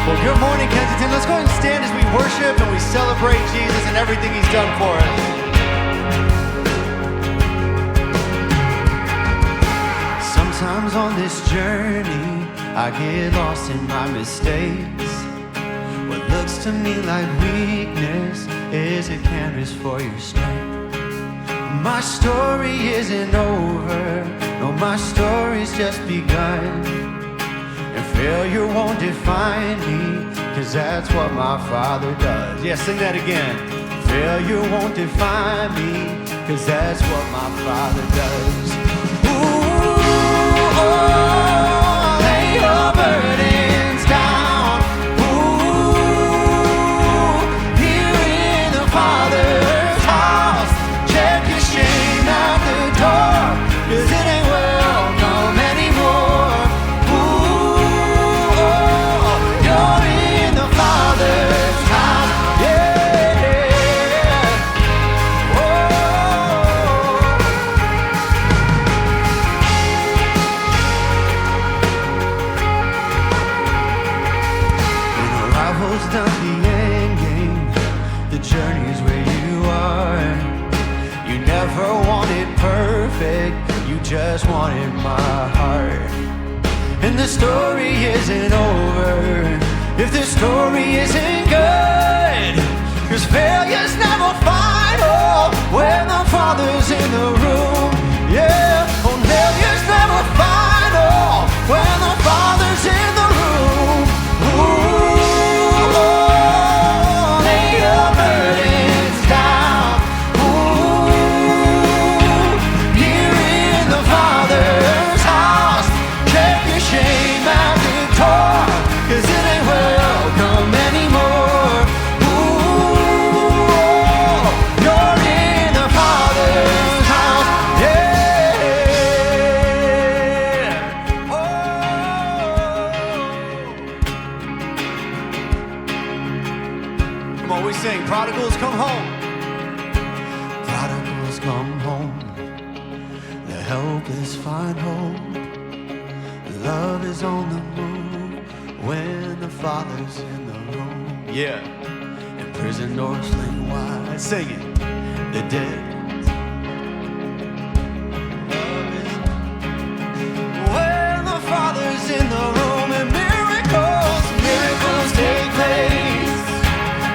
Well, good morning, Kensington. Let's go ahead and stand as we worship and we celebrate Jesus and everything He's done for us. Sometimes on this journey, I get lost in my mistakes. What looks to me like weakness is a canvas for your strength. My story isn't over, no, my story's just begun. And failure won't define me, 'cause that's what my Father does. Yeah, sing that again. Failure won't define me, 'cause that's what my Father does. Ooh, oh, lay your burdens down. Ooh, here in the Father's house. Check your shame out the door, 'cause it ain't welcome anymore. Ooh, oh, you're in the Father's house. Yeah. Oh. When arrival's done the end game, the journey's where you are. You never wanted perfect, you just wanted my heart. And the story isn't over if the story isn't good, 'cause failure's never final when the Father's in the room. Yeah, oh, failure's never final when the Father's in the room. Ooh, oh, lay your burdens down. Ooh, here in the Father's house. Check your shame out the door, 'cause it ain't welcome anymore. Ooh, you're in the Father's house. Yeah. Oh. Come on, we sing. Prodigals come home. Prodigals come home. The helpless find hope. Love is on the move when the Father's in the room. Yeah. And prison doors fling wide. Sing it. The dead. Love is when the Father's in the room, and miracles take place.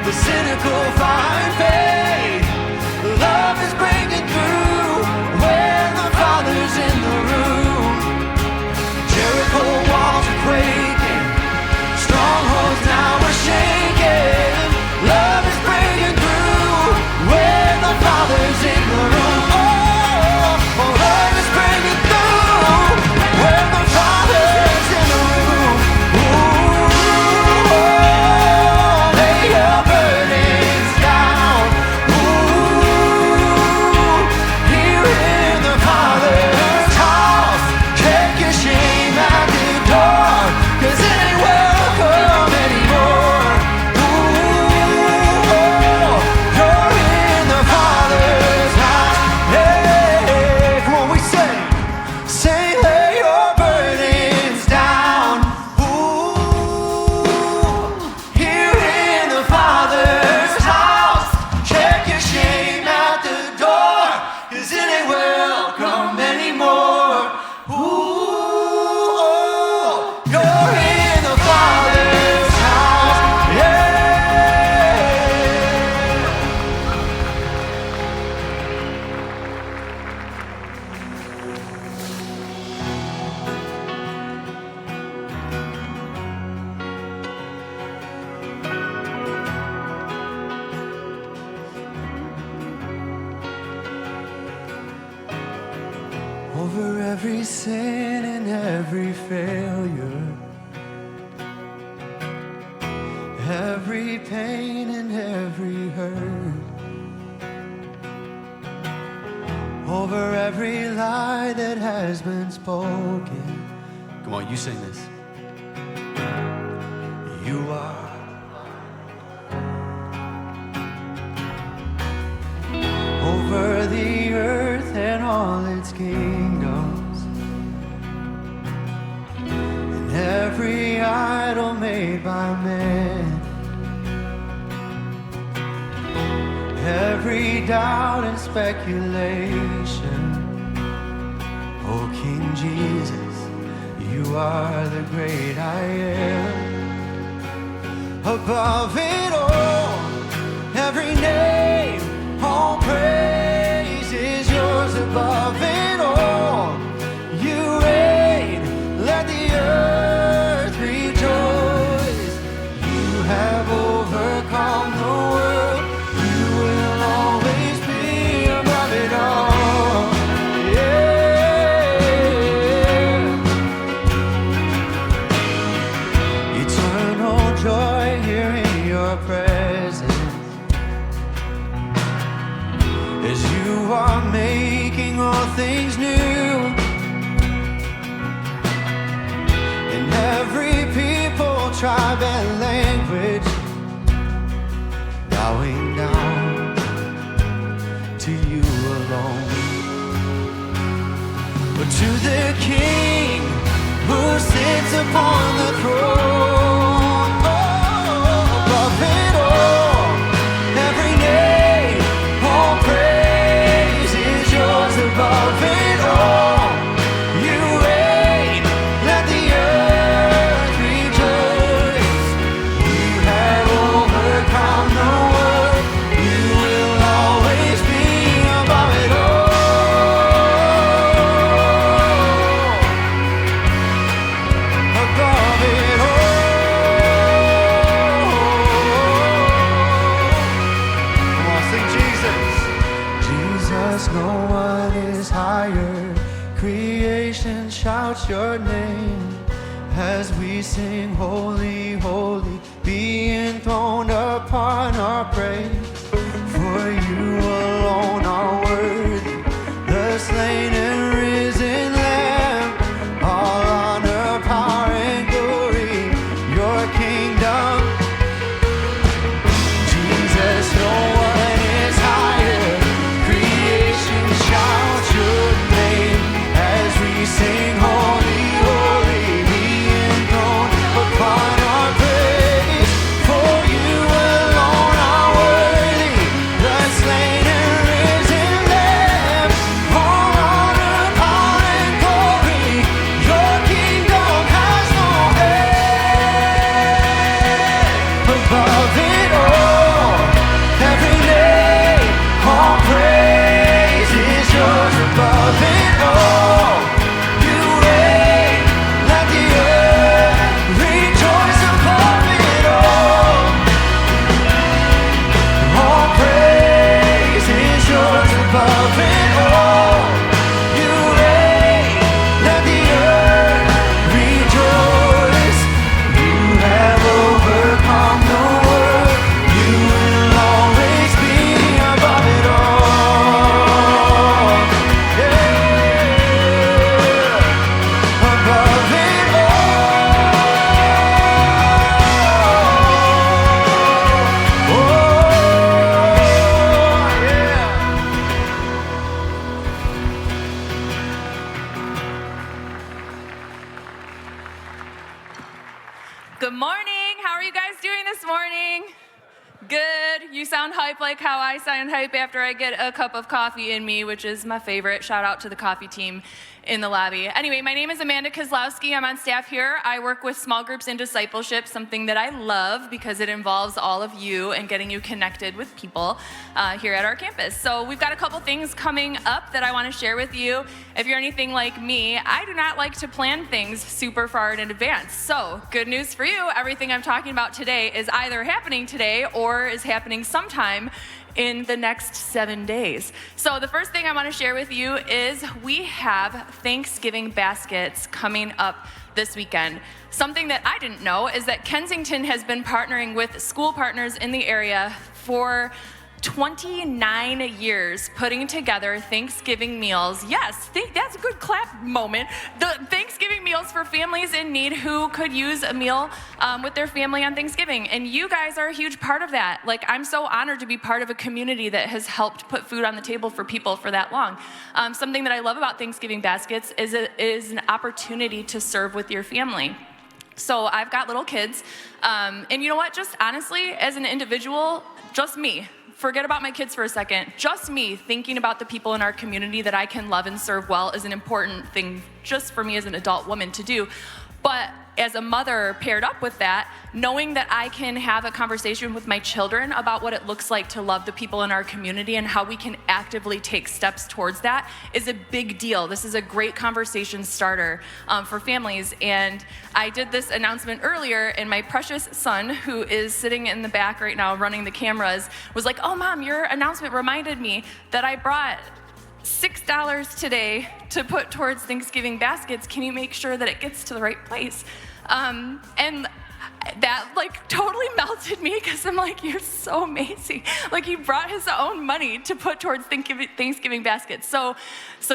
The cynical find faith. Love is breaking through when the Father's in the room. Jericho walls are quaking, strongholds now are shaking. Love is breaking through when the Father's in the room. Oh, oh, love is breaking through when the Father's in the room. Ooh, oh, lay your burdens down. Ooh, here in the Father's house. Check your shame out the door, 'cause it ain't welcome anymore. Ooh, oh, you're in the Father's house. Hey, come on, we say, lay your burdens down. Ooh, here in the Father's house. Check your shame out the door, 'cause it ain't welcome anymore. Ooh, oh, you're in the Father's house. Yeah. Over every sin and every failure, every pain and every hurt, over every lie that has been spoken. Come on, you sing this. You are over the earth and all its kingdoms, and every idol made by man, every doubt and speculation. Oh, King Jesus, you are the great I am. Above it all, every name, all praise is yours. Above it all, you reign, let the earth rejoice. You have overcome the world, you will always be above it all. Yeah. Eternal joy here in your presence, as you are making all things new. In every people, tribe, and language, bowing down to you alone. But to the King who sits upon the throne, above it all, every name, all praise is yours. Above it all, you reign, let the earth rejoice. You have overcome the world, you will always be above it all. Above it all. Come on, sing Jesus. Jesus, no one is higher. Creation shouts your name as we sing, holy, holy, be enthroned upon our praise. For you alone are worthy, the slain and risen Lamb. All honor, power, and glory, your kingdom. Jesus, no one is higher. Creation shouts your name as we sing, holy, holy, be enthroned upon our praise. For you alone are worthy, the slain and risen Lamb. All honor, power, and glory, your kingdom has no end. Above it all, every name, all praise is yours. Above it all, you reign, let the earth rejoice. Above it all praise is yours. Above it all, you reign, let the earth rejoice. You have overcome the world, you will always be above it all. Yeah. Above it all. Oh, yeah. Good morning. How are you guys doing this morning? Good. You sound hype like how I sound hype after I get a cup of coffee in me, which is my favorite. Shout out to the coffee team in the lobby. Anyway, my name is Amanda Kozlowski. I'm on staff here. I work with small groups and discipleship, something that I love because it involves all of you and getting you connected with people here at our campus. So we've got a couple things coming up that I want to share with you. If you're anything like me, I do not like to plan things super far in advance. So good news for you, everything I'm talking about today is either happening today or is happening sometime in the next 7 days. So the first thing I want to share with you is we have Thanksgiving baskets coming up this weekend. Something that I didn't know is that Kensington has been partnering with school partners in the area for 29 years putting together Thanksgiving meals. Yes, that's a good clap moment. The Thanksgiving meals for families in need who could use a meal with their family on Thanksgiving. And you guys are a huge part of that. Like, I'm so honored to be part of a community that has helped put food on the table for people for that long. Something that I love about Thanksgiving baskets is it is an opportunity to serve with your family. So I've got little kids. And you know what? Just honestly, as an individual, just me. Forget about my kids for a second. Just me thinking about the people in our community that I can love and serve well is an important thing just for me as an adult woman to do. But as a mother paired up with that, knowing that I can have a conversation with my children about what it looks like to love the people in our community and how we can actively take steps towards that is a big deal. This is a great conversation starter for families. And I did this announcement earlier, and my precious son, who is sitting in the back right now running the cameras, was like, "Oh, Mom, your announcement reminded me that I brought $6 today to put towards Thanksgiving baskets. Can you make sure that it gets to the right place?" And that like totally melted me because I'm like, you're so amazing. Like he brought his own money to put towards Thanksgiving baskets. So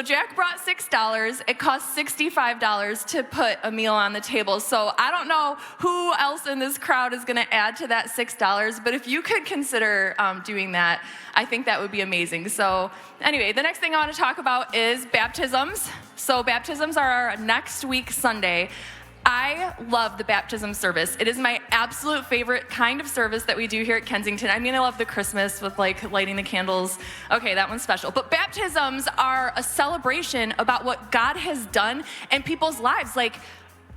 Jack brought $6. It cost $65 to put a meal on the table. So I don't know who else in this crowd is gonna add to that $6, but if you could consider doing that, I think that would be amazing. So anyway, the next thing I want to talk about is baptisms. So baptisms are next week Sunday. I love the baptism service. It is my absolute favorite kind of service that we do here at Kensington. I mean, I love the Christmas with like lighting the candles. Okay, that one's special. But baptisms are a celebration about what God has done in people's lives. Like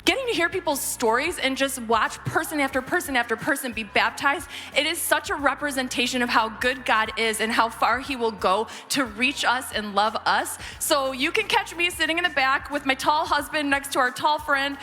getting to hear people's stories and just watch person after person after person be baptized, it is such a representation of how good God is and how far he will go to reach us and love us. So you can catch me sitting in the back with my tall husband next to our tall friend.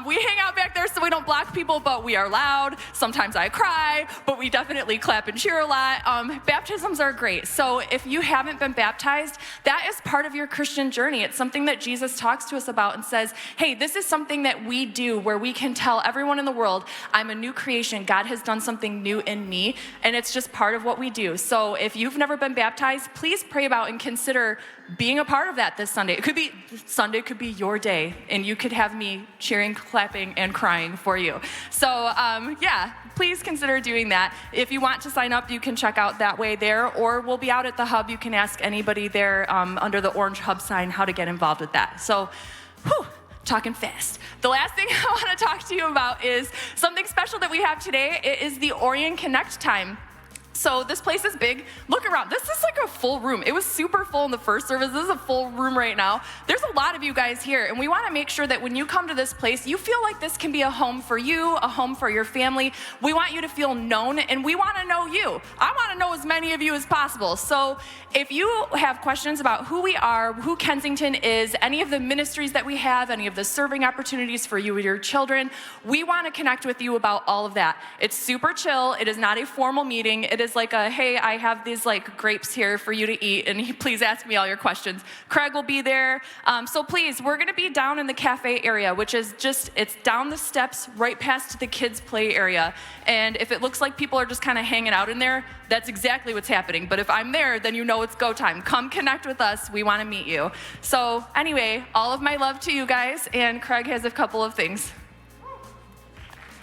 We hang out back there so we don't block people, but we are loud. Sometimes I cry, but we definitely clap and cheer a lot. Baptisms are great. So if you haven't been baptized, that is part of your Christian journey. It's something that Jesus talks to us about and says, hey, this is something that we do where we can tell everyone in the world, I'm a new creation. God has done something new in me, and it's just part of what we do. So if you've never been baptized, please pray about and consider being a part of that this Sunday. Sunday could be your day, and you could have me cheering, clapping, and crying for you. So yeah, please consider doing that. If you want to sign up, you can check out that way there, or we'll be out at the hub. You can ask anybody there under the orange hub sign how to get involved with that. So, whew. Talking fast. The last thing I want to talk to you about is something special that we have today. It is the Orion Connect time. So this place is big. Look around. This is like a full room. It was super full in the first service. This is a full room right now. There's a lot of you guys here, and we want to make sure that when you come to this place, you feel like this can be a home for you, a home for your family. We want you to feel known, and we want to know you. I want to know as many of you as possible. So if you have questions about who we are, who Kensington is, any of the ministries that we have, any of the serving opportunities for you and your children, we want to connect with you about all of that. It's super chill. It is not a formal meeting. It is like a, hey, I have these like grapes here for you to eat, and please ask me all your questions. Craig will be there. So please, we're gonna be down in the cafe area, which is just, it's down the steps right past the kids' play area. And if it looks like people are just kind of hanging out in there, that's exactly what's happening. But if I'm there, then you know it's go time. Come connect with us. We wanna meet you. So anyway, all of my love to you guys, and Craig has a couple of things.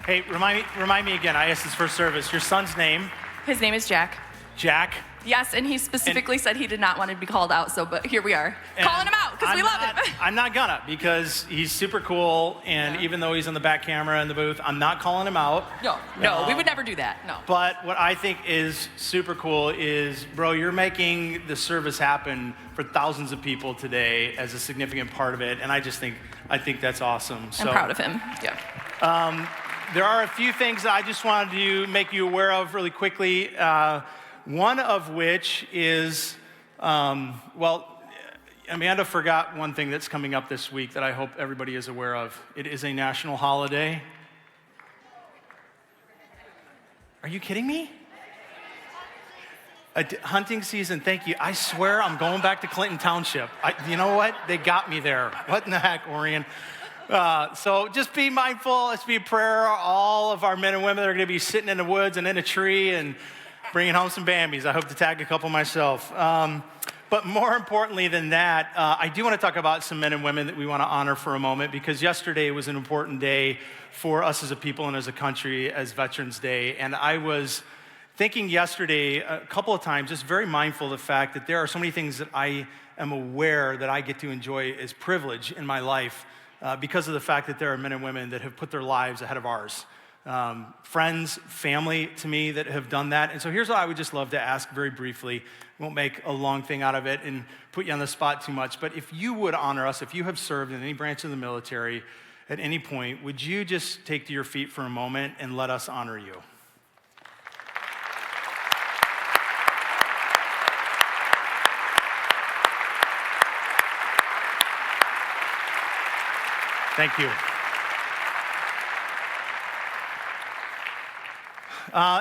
Hey, remind me again, I asked this first service, your son's name? His name is Jack. Jack? Yes, and he specifically said he did not want to be called out, but here we are. Calling him out, because we love him. I'm not gonna, because he's super cool, and Yeah. even though he's in the back camera in the booth, I'm not calling him out. No, we would never do that, no. But what I think is super cool is, bro, you're making the service happen for thousands of people today as a significant part of it, and I think that's awesome. I'm proud of him, yeah. There are a few things that I just wanted to make you aware of really quickly. One of which is, Amanda forgot one thing that's coming up this week that I hope everybody is aware of. It is a national holiday. Are you kidding me? Hunting season, thank you. I swear I'm going back to Clinton Township. You know what? They got me there. What in the heck, Orion? So just be mindful. Let's be a prayer. All of our men and women that are going to be sitting in the woods and in a tree and bringing home some Bambis. I hope to tag a couple myself. But more importantly than that, I do want to talk about some men and women that we want to honor for a moment, because yesterday was an important day for us as a people and as a country, as Veterans Day. And I was thinking yesterday a couple of times, just very mindful of the fact that there are so many things that I am aware that I get to enjoy as privilege in my life because of the fact that there are men and women that have put their lives ahead of ours. Friends, family to me that have done that. And so here's what I would just love to ask very briefly. Won't make a long thing out of it and put you on the spot too much, but if you would honor us, if you have served in any branch of the military at any point, would you just take to your feet for a moment and let us honor you? Thank you.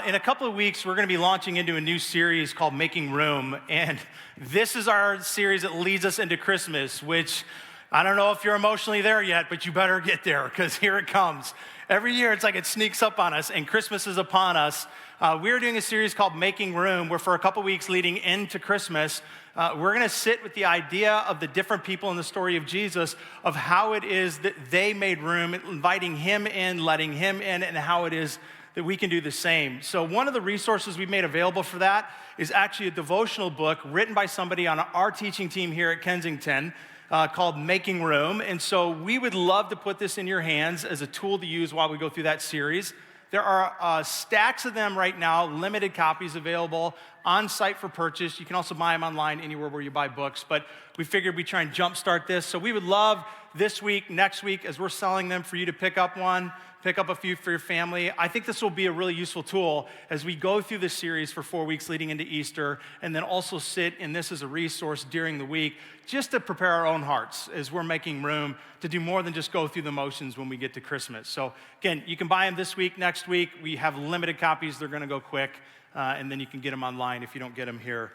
In a couple of weeks, we're going to be launching into a new series called Making Room, and this is our series that leads us into Christmas, which I don't know if you're emotionally there yet, but you better get there, because here it comes. Every year, it's like it sneaks up on us, and Christmas is upon us. We're doing a series called Making Room, where for a couple weeks leading into Christmas, we're going to sit with the idea of the different people in the story of Jesus, of how it is that they made room, inviting him in, letting him in, and how it is that we can do the same. So one of the resources we've made available for that is actually a devotional book written by somebody on our teaching team here at Kensington called Making Room. And so we would love to put this in your hands as a tool to use while we go through that series. There are stacks of them right now, limited copies available on site for purchase. You can also buy them online anywhere where you buy books, but we figured we'd try and jumpstart this. So we would love this week, next week, as we're selling them, for you to pick up one, pick up a few for your family. I think this will be a really useful tool as we go through this series for 4 weeks leading into Easter, and then also sit in this as a resource during the week, just to prepare our own hearts as we're making room to do more than just go through the motions when we get to Christmas. So again, you can buy them this week, next week. We have limited copies. They're gonna go quick, and then you can get them online if you don't get them here.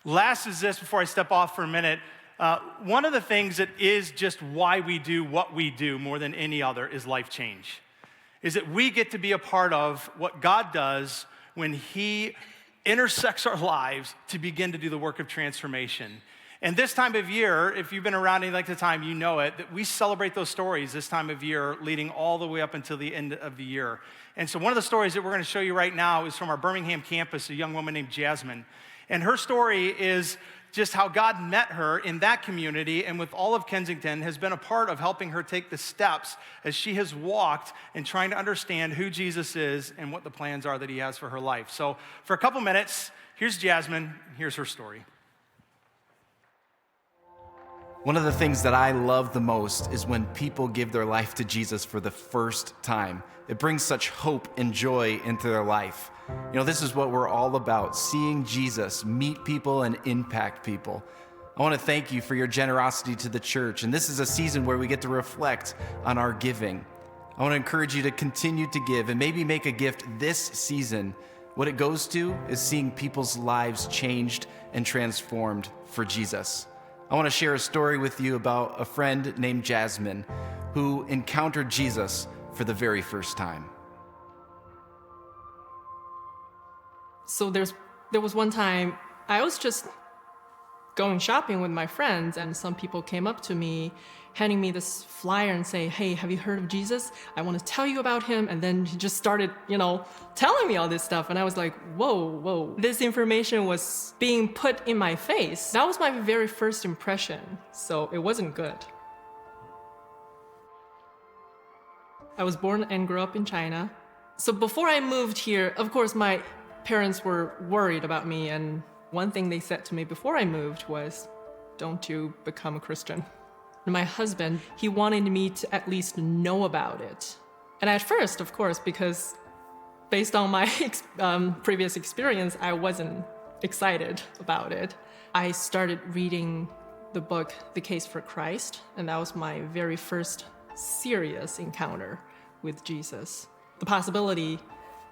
Last is this, before I step off for a minute. One of the things that is just why we do what we do more than any other is life change. Is that we get to be a part of what God does when he intersects our lives to begin to do the work of transformation. And this time of year, if you've been around any length of time, you know it, that we celebrate those stories this time of year, leading all the way up until the end of the year. And so one of the stories that we're going to show you right now is from our Birmingham campus, a young woman named Jasmine. And her story is just how God met her in that community, and with all of Kensington has been a part of helping her take the steps as she has walked and trying to understand who Jesus is and what the plans are that he has for her life. So for a couple minutes, here's Jasmine, here's her story. One of the things that I love the most is when people give their life to Jesus for the first time. It brings such hope and joy into their life. You know, this is what we're all about, seeing Jesus meet people and impact people. I want to thank you for your generosity to the church, and this is a season where we get to reflect on our giving. I want to encourage you to continue to give and maybe make a gift this season. What it goes to is seeing people's lives changed and transformed for Jesus. I want to share a story with you about a friend named Jasmine who encountered Jesus for the very first time. So there was one time I was just going shopping with my friends, and some people came up to me handing me this flyer and say, "Hey, have you heard of Jesus? I want to tell you about him." And then he just started, telling me all this stuff. And I was like, whoa. This information was being put in my face. That was my very first impression. So it wasn't good. I was born and grew up in China. So before I moved here, of course, my parents were worried about me. And one thing they said to me before I moved was, "Don't you become a Christian." My husband, he wanted me to at least know about it. And at first, of course, because based on my previous experience, I wasn't excited about it. I started reading the book, The Case for Christ, and that was my very first serious encounter with Jesus. The possibility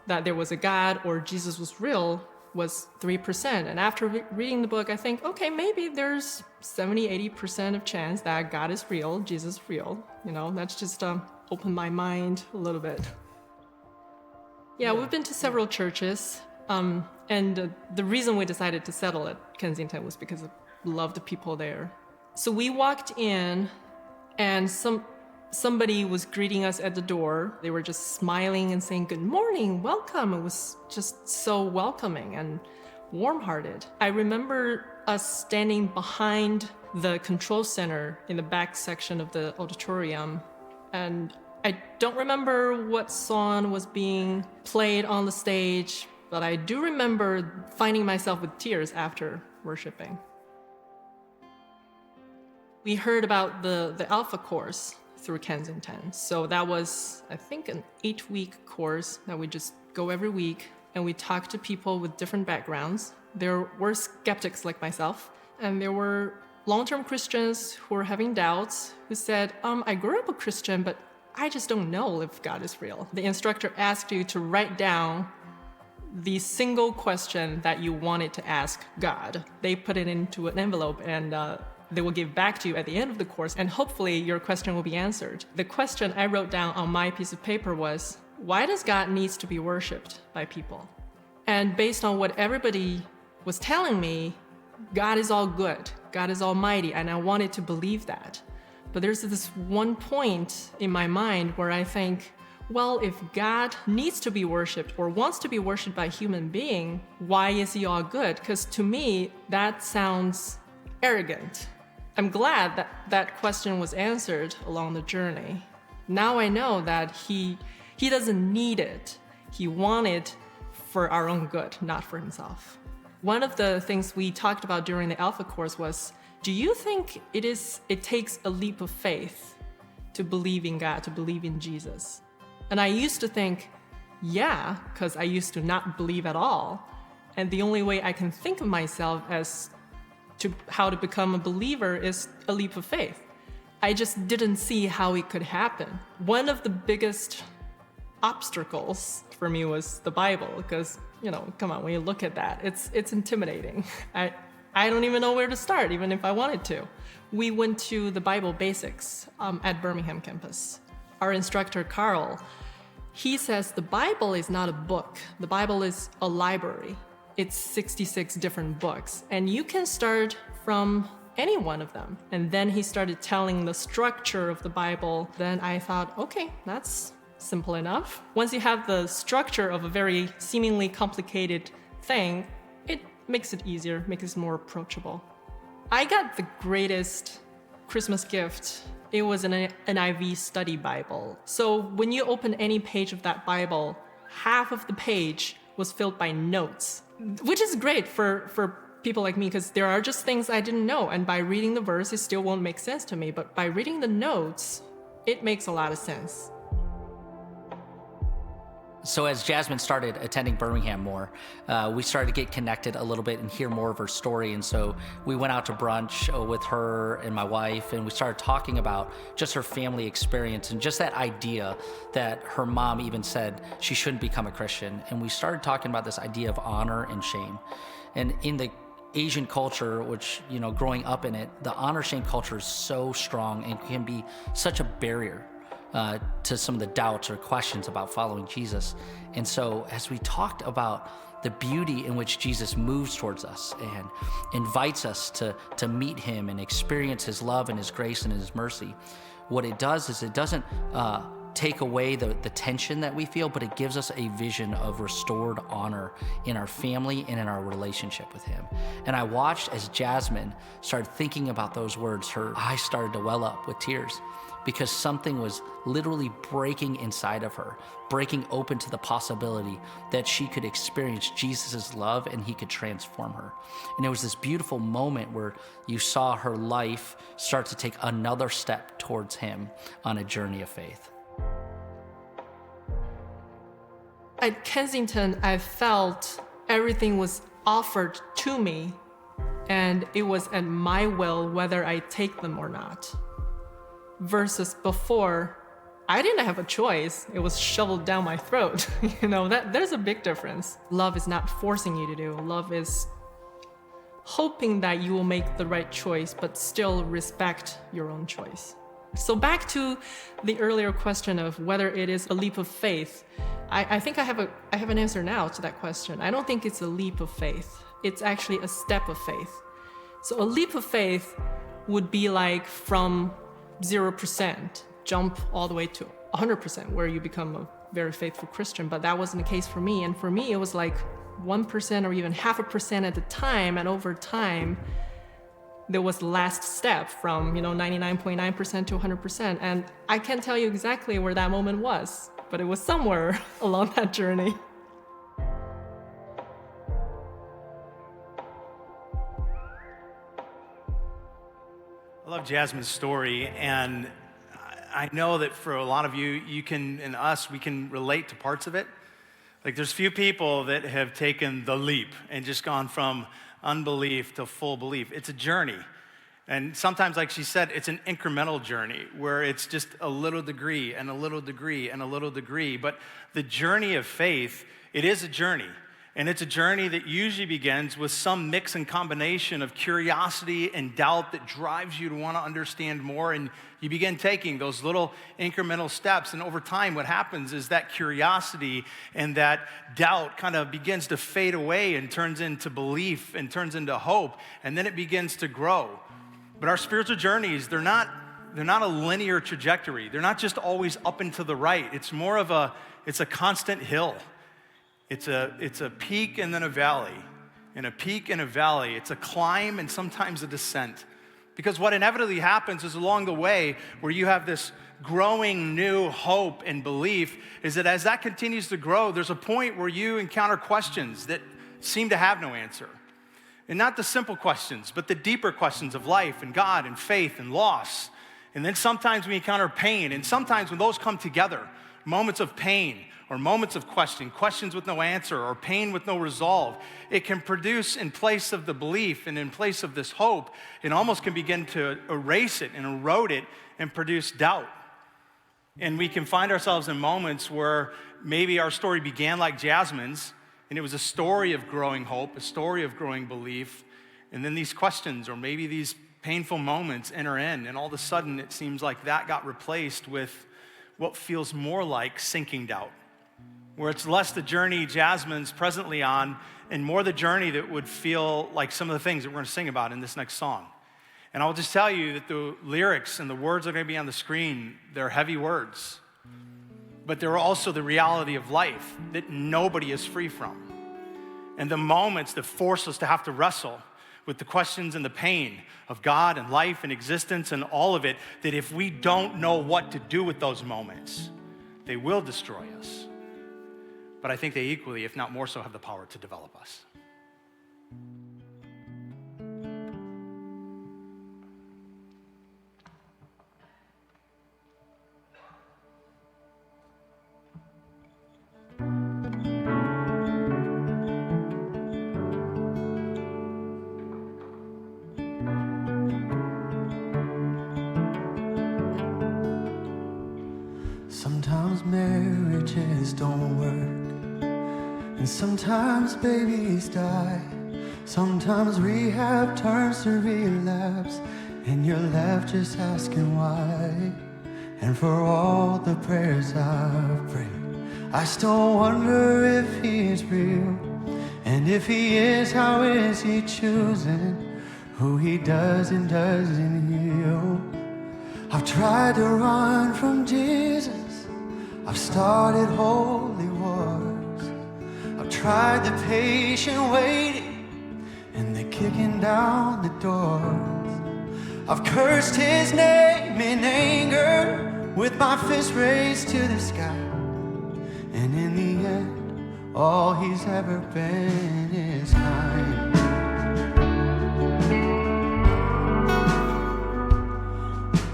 that there was a God or Jesus was real was 3%. And after reading the book, I think, okay, maybe there's 70-80% of chance that God is real, Jesus is real. That's just opened my mind a little bit. Yeah, we've been to several churches. And the reason we decided to settle at Kensington was because I loved the people there. So we walked in, and somebody was greeting us at the door. They were just smiling and saying, "Good morning, welcome." It was just so welcoming and warm-hearted. I remember us standing behind the control center in the back section of the auditorium. And I don't remember what song was being played on the stage, but I do remember finding myself with tears after worshiping. We heard about the Alpha course through Kensington. So that was, I think, an 8-week course that we just go every week, and we talk to people with different backgrounds. There were skeptics like myself, and there were long-term Christians who were having doubts, who said, I grew up a Christian, but I just don't know if God is real. The instructor asked you to write down the single question that you wanted to ask God. They put it into an envelope, and they will give back to you at the end of the course, and hopefully your question will be answered. The question I wrote down on my piece of paper was, why does God need to be worshipped by people? And based on what everybody was telling me, God is all good, God is almighty, and I wanted to believe that. But there's this one point in my mind where I think, well, if God needs to be worshipped or wants to be worshipped by a human being, why is he all good? Because to me, that sounds arrogant. I'm glad that that question was answered along the journey. Now I know that he doesn't need it. He wanted for our own good, not for himself. One of the things we talked about during the Alpha course was, do you think it takes a leap of faith to believe in God, to believe in Jesus? And I used to think, yeah, because I used to not believe at all. And the only way I can think of myself as to how to become a believer is a leap of faith. I just didn't see how it could happen. One of the biggest obstacles for me was the Bible, because, come on, when you look at that, it's intimidating. I don't even know where to start, even if I wanted to. We went to the Bible Basics at Birmingham campus. Our instructor, Carl, he says the Bible is not a book. The Bible is a library. It's 66 different books, and you can start from any one of them. And then he started telling the structure of the Bible. Then I thought, okay, that's simple enough. Once you have the structure of a very seemingly complicated thing, it makes it easier, makes it more approachable. I got the greatest Christmas gift. It was an NIV study Bible. So when you open any page of that Bible, half of the page was filled by notes, which is great for people like me, because there are just things I didn't know. And by reading the verse, it still won't make sense to me. But by reading the notes, it makes a lot of sense. So as Jasmine started attending Birmingham more, we started to get connected a little bit and hear more of her story. And so we went out to brunch with her and my wife, and we started talking about just her family experience and just that idea that her mom even said she shouldn't become a Christian. And we started talking about this idea of honor and shame. And in the Asian culture, which, growing up in it, the honor-shame culture is so strong and can be such a barrier to some of the doubts or questions about following Jesus. And so as we talked about the beauty in which Jesus moves towards us and invites us to meet him and experience his love and his grace and his mercy, what it does is it doesn't take away the tension that we feel, but it gives us a vision of restored honor in our family and in our relationship with him. And I watched as Jasmine started thinking about those words, her eyes started to well up with tears, because something was literally breaking inside of her, breaking open to the possibility that she could experience Jesus' love and he could transform her. And it was this beautiful moment where you saw her life start to take another step towards him on a journey of faith. At Kensington, I felt everything was offered to me, and it was at my will whether I take them or not. Versus before, I didn't have a choice. It was shoveled down my throat. There's a big difference. Love is not forcing you to do. Love is hoping that you will make the right choice, but still respect your own choice. So back to the earlier question of whether it is a leap of faith. I think I have an answer now to that question. I don't think it's a leap of faith. It's actually a step of faith. So a leap of faith would be like from 0% jump all the way to 100%, where you become a very faithful Christian. But that wasn't the case for me. And for me, it was like 1% or even 0.5% at the time. And over time, there was the last step from 99.9% to 100%. And I can't tell you exactly where that moment was, but it was somewhere along that journey. I love Jasmine's story, and I know that for a lot of you can, and us, we can relate to parts of it. Like, there's few people that have taken the leap and just gone from unbelief to full belief. It's a journey. And sometimes, like she said, it's an incremental journey where it's just a little degree and a little degree and a little degree. But the journey of faith, it is a journey. And it's a journey that usually begins with some mix and combination of curiosity and doubt that drives you to want to understand more. And you begin taking those little incremental steps. And over time, what happens is that curiosity and that doubt kind of begins to fade away and turns into belief and turns into hope. And then it begins to grow. But our spiritual journeys, they're not a linear trajectory. They're not just always up and to the right. It's more of it's a constant hill. It's a peak and then a valley, and a peak and a valley. It's a climb and sometimes a descent. Because what inevitably happens is along the way where you have this growing new hope and belief is that as that continues to grow, there's a point where you encounter questions that seem to have no answer. And not the simple questions, but the deeper questions of life and God and faith and loss. And then sometimes we encounter pain, and sometimes when those come together, moments of pain, or moments of questions with no answer, or pain with no resolve, it can produce in place of the belief and in place of this hope, it almost can begin to erase it and erode it and produce doubt. And we can find ourselves in moments where maybe our story began like Jasmine's, and it was a story of growing hope, a story of growing belief, and then these questions or maybe these painful moments enter in, and all of a sudden it seems like that got replaced with what feels more like sinking doubt, where it's less the journey Jasmine's presently on and more the journey that would feel like some of the things that we're going to sing about in this next song. And I'll just tell you that the lyrics and the words that are going to be on the screen, they're heavy words, but they're also the reality of life that nobody is free from. And the moments that force us to have to wrestle with the questions and the pain of God and life and existence and all of it, that if we don't know what to do with those moments, they will destroy us. But I think they equally, if not more so, have the power to develop us. Sometimes marriages don't work, and sometimes babies die. Sometimes rehab turns to relapse, and you're left just asking why. And for all the prayers I've prayed, I still wonder if he's real. And if he is, how is he choosing who he does and doesn't heal? I've tried to run from Jesus, I've started holy wars, I've tried the patient waiting and the kicking down the doors. I've cursed his name in anger with my fist raised to the sky. And in the end, all he's ever been is kind.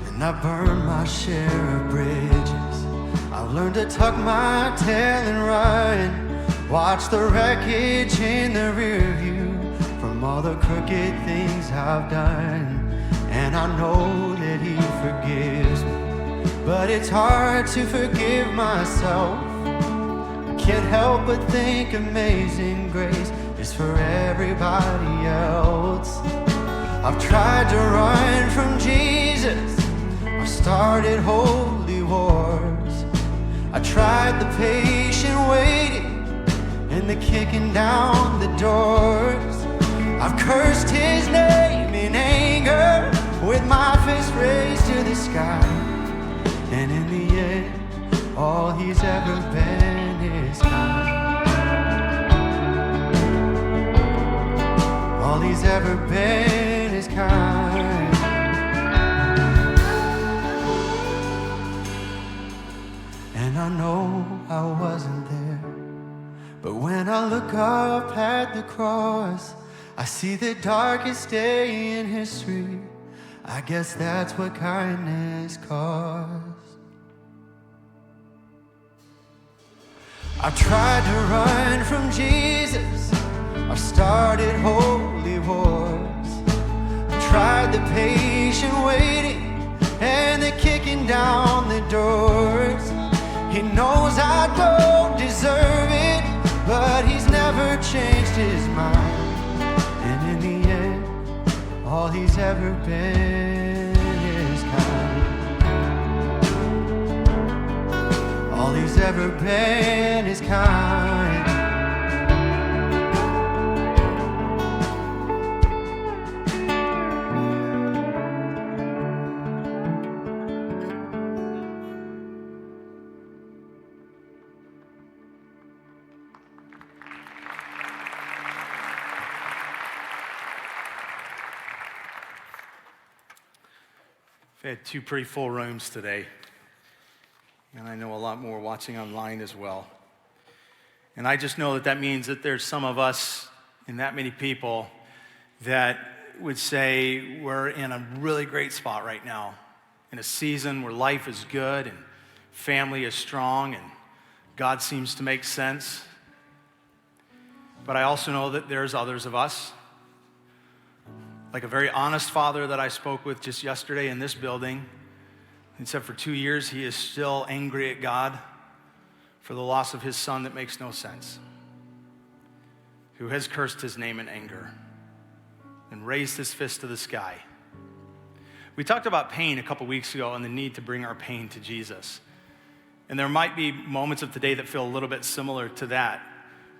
And I burned my share of bridges, I've learned to tuck my tail and run, watch the wreckage in the rear view from all the crooked things I've done. And I know that he forgives me, but it's hard to forgive myself. I can't help but think amazing grace is for everybody else. I've tried to run from Jesus, I've started holy wars, I tried the patient waiting and the kicking down the doors. I've cursed his name in anger with my fist raised to the sky. And in the end, all he's ever been is kind. All he's ever been is kind. and I know I wasn't there. But when I look up at the cross, I see the darkest day in history. I guess that's what kindness costs. I tried to run from Jesus, I started holy wars. I tried the patient waiting and the kicking down the doors. He knows I don't deserve it, but he's never changed his mind. And in the end, all he's ever been is kind. All he's ever been is kind. We had two pretty full rooms today, and I know a lot more watching online as well. And I just know that that means that there's some of us and that many people that would say we're in a really great spot right now, in a season where life is good and family is strong and God seems to make sense. But I also know that there's others of us, like a very honest father that I spoke with just yesterday in this building. He said for 2 years he is still angry at God for the loss of his son that makes no sense, who has cursed his name in anger and raised his fist to the sky. We talked about pain a couple weeks ago and the need to bring our pain to Jesus. And there might be moments of today that feel a little bit similar to that.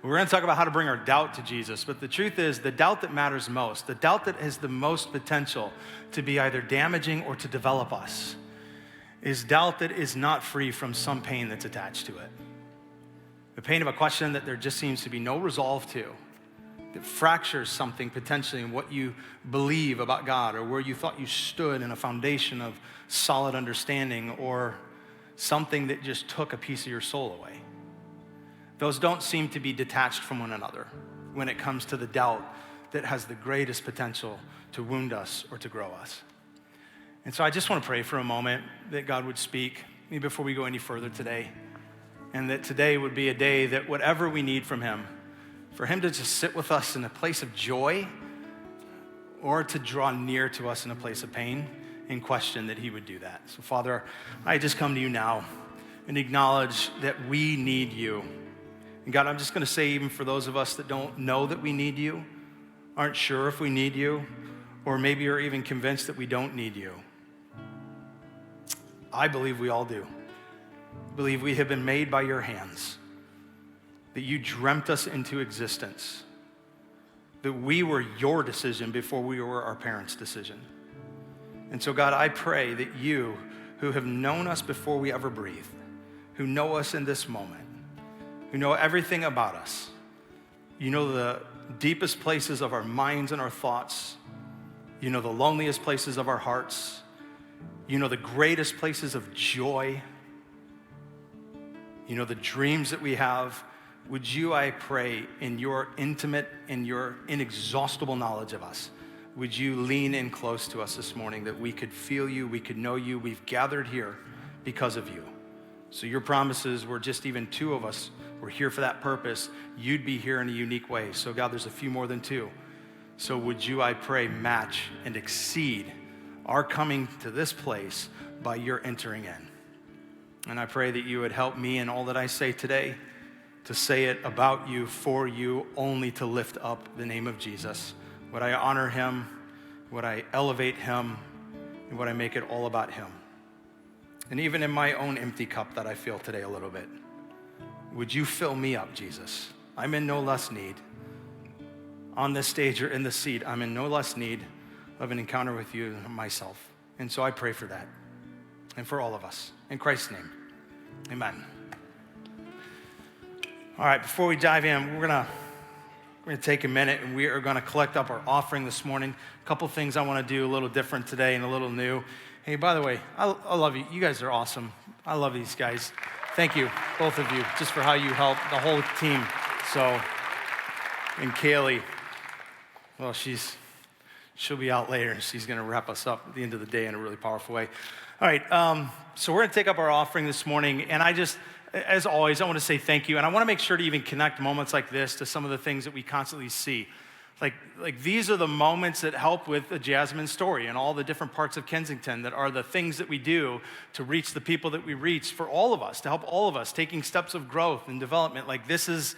We're going to talk about how to bring our doubt to Jesus, but the truth is the doubt that matters most, the doubt that has the most potential to be either damaging or to develop us, is doubt that is not free from some pain that's attached to it. The pain of a question that there just seems to be no resolve to, that fractures something potentially in what you believe about God or where you thought you stood in a foundation of solid understanding, or something that just took a piece of your soul away. Those don't seem to be detached from one another when it comes to the doubt that has the greatest potential to wound us or to grow us. And so I just want to pray for a moment that God would speak, maybe before we go any further today, and that today would be a day that whatever we need from him, for him to just sit with us in a place of joy or to draw near to us in a place of pain and question, that he would do that. So Father, I just come to you now and acknowledge that we need you. And God, I'm just going to say, even for those of us that don't know that we need you, aren't sure if we need you, or maybe are even convinced that we don't need you, I believe we all do. I believe we have been made by your hands, that you dreamt us into existence, that we were your decision before we were our parents' decision. And so God, I pray that you, who have known us before we ever breathed, who know us in this moment, who know everything about us, you know the deepest places of our minds and our thoughts, you know the loneliest places of our hearts, you know the greatest places of joy, you know the dreams that we have. Would you, I pray, in your intimate and your inexhaustible knowledge of us, would you lean in close to us this morning, that we could feel you, we could know you. We've gathered here because of you. So your promises were just even two of us. We're here for that purpose. You'd be here in a unique way. So God, there's a few more than two. So would you, I pray, match and exceed our coming to this place by your entering in. And I pray that you would help me in all that I say today to say it about you, for you, only to lift up the name of Jesus. Would I honor him? Would I elevate him? And would I make it all about him? And even in my own empty cup that I feel today a little bit, would you fill me up, Jesus? I'm in no less need. On this stage or in the seat, I'm in no less need of an encounter with you than myself. And so I pray for that and for all of us. In Christ's name, amen. All right, before we dive in, we're gonna take a minute and we are gonna collect up our offering this morning. A couple things I wanna do a little different today and a little new. Hey, by the way, I love you. You guys are awesome. I love these guys. Thank you, both of you, just for how you help the whole team. So, and Kaylee, well, she'll be out later, and she's going to wrap us up at the end of the day in a really powerful way. All right, so we're going to take up our offering this morning, and as always, I want to say thank you, and I want to make sure to even connect moments like this to some of the things that we constantly see. Like these are the moments that help with the Jasmine story and all the different parts of Kensington that are the things that we do to reach the people that we reach for all of us, to help all of us taking steps of growth and development. Like this is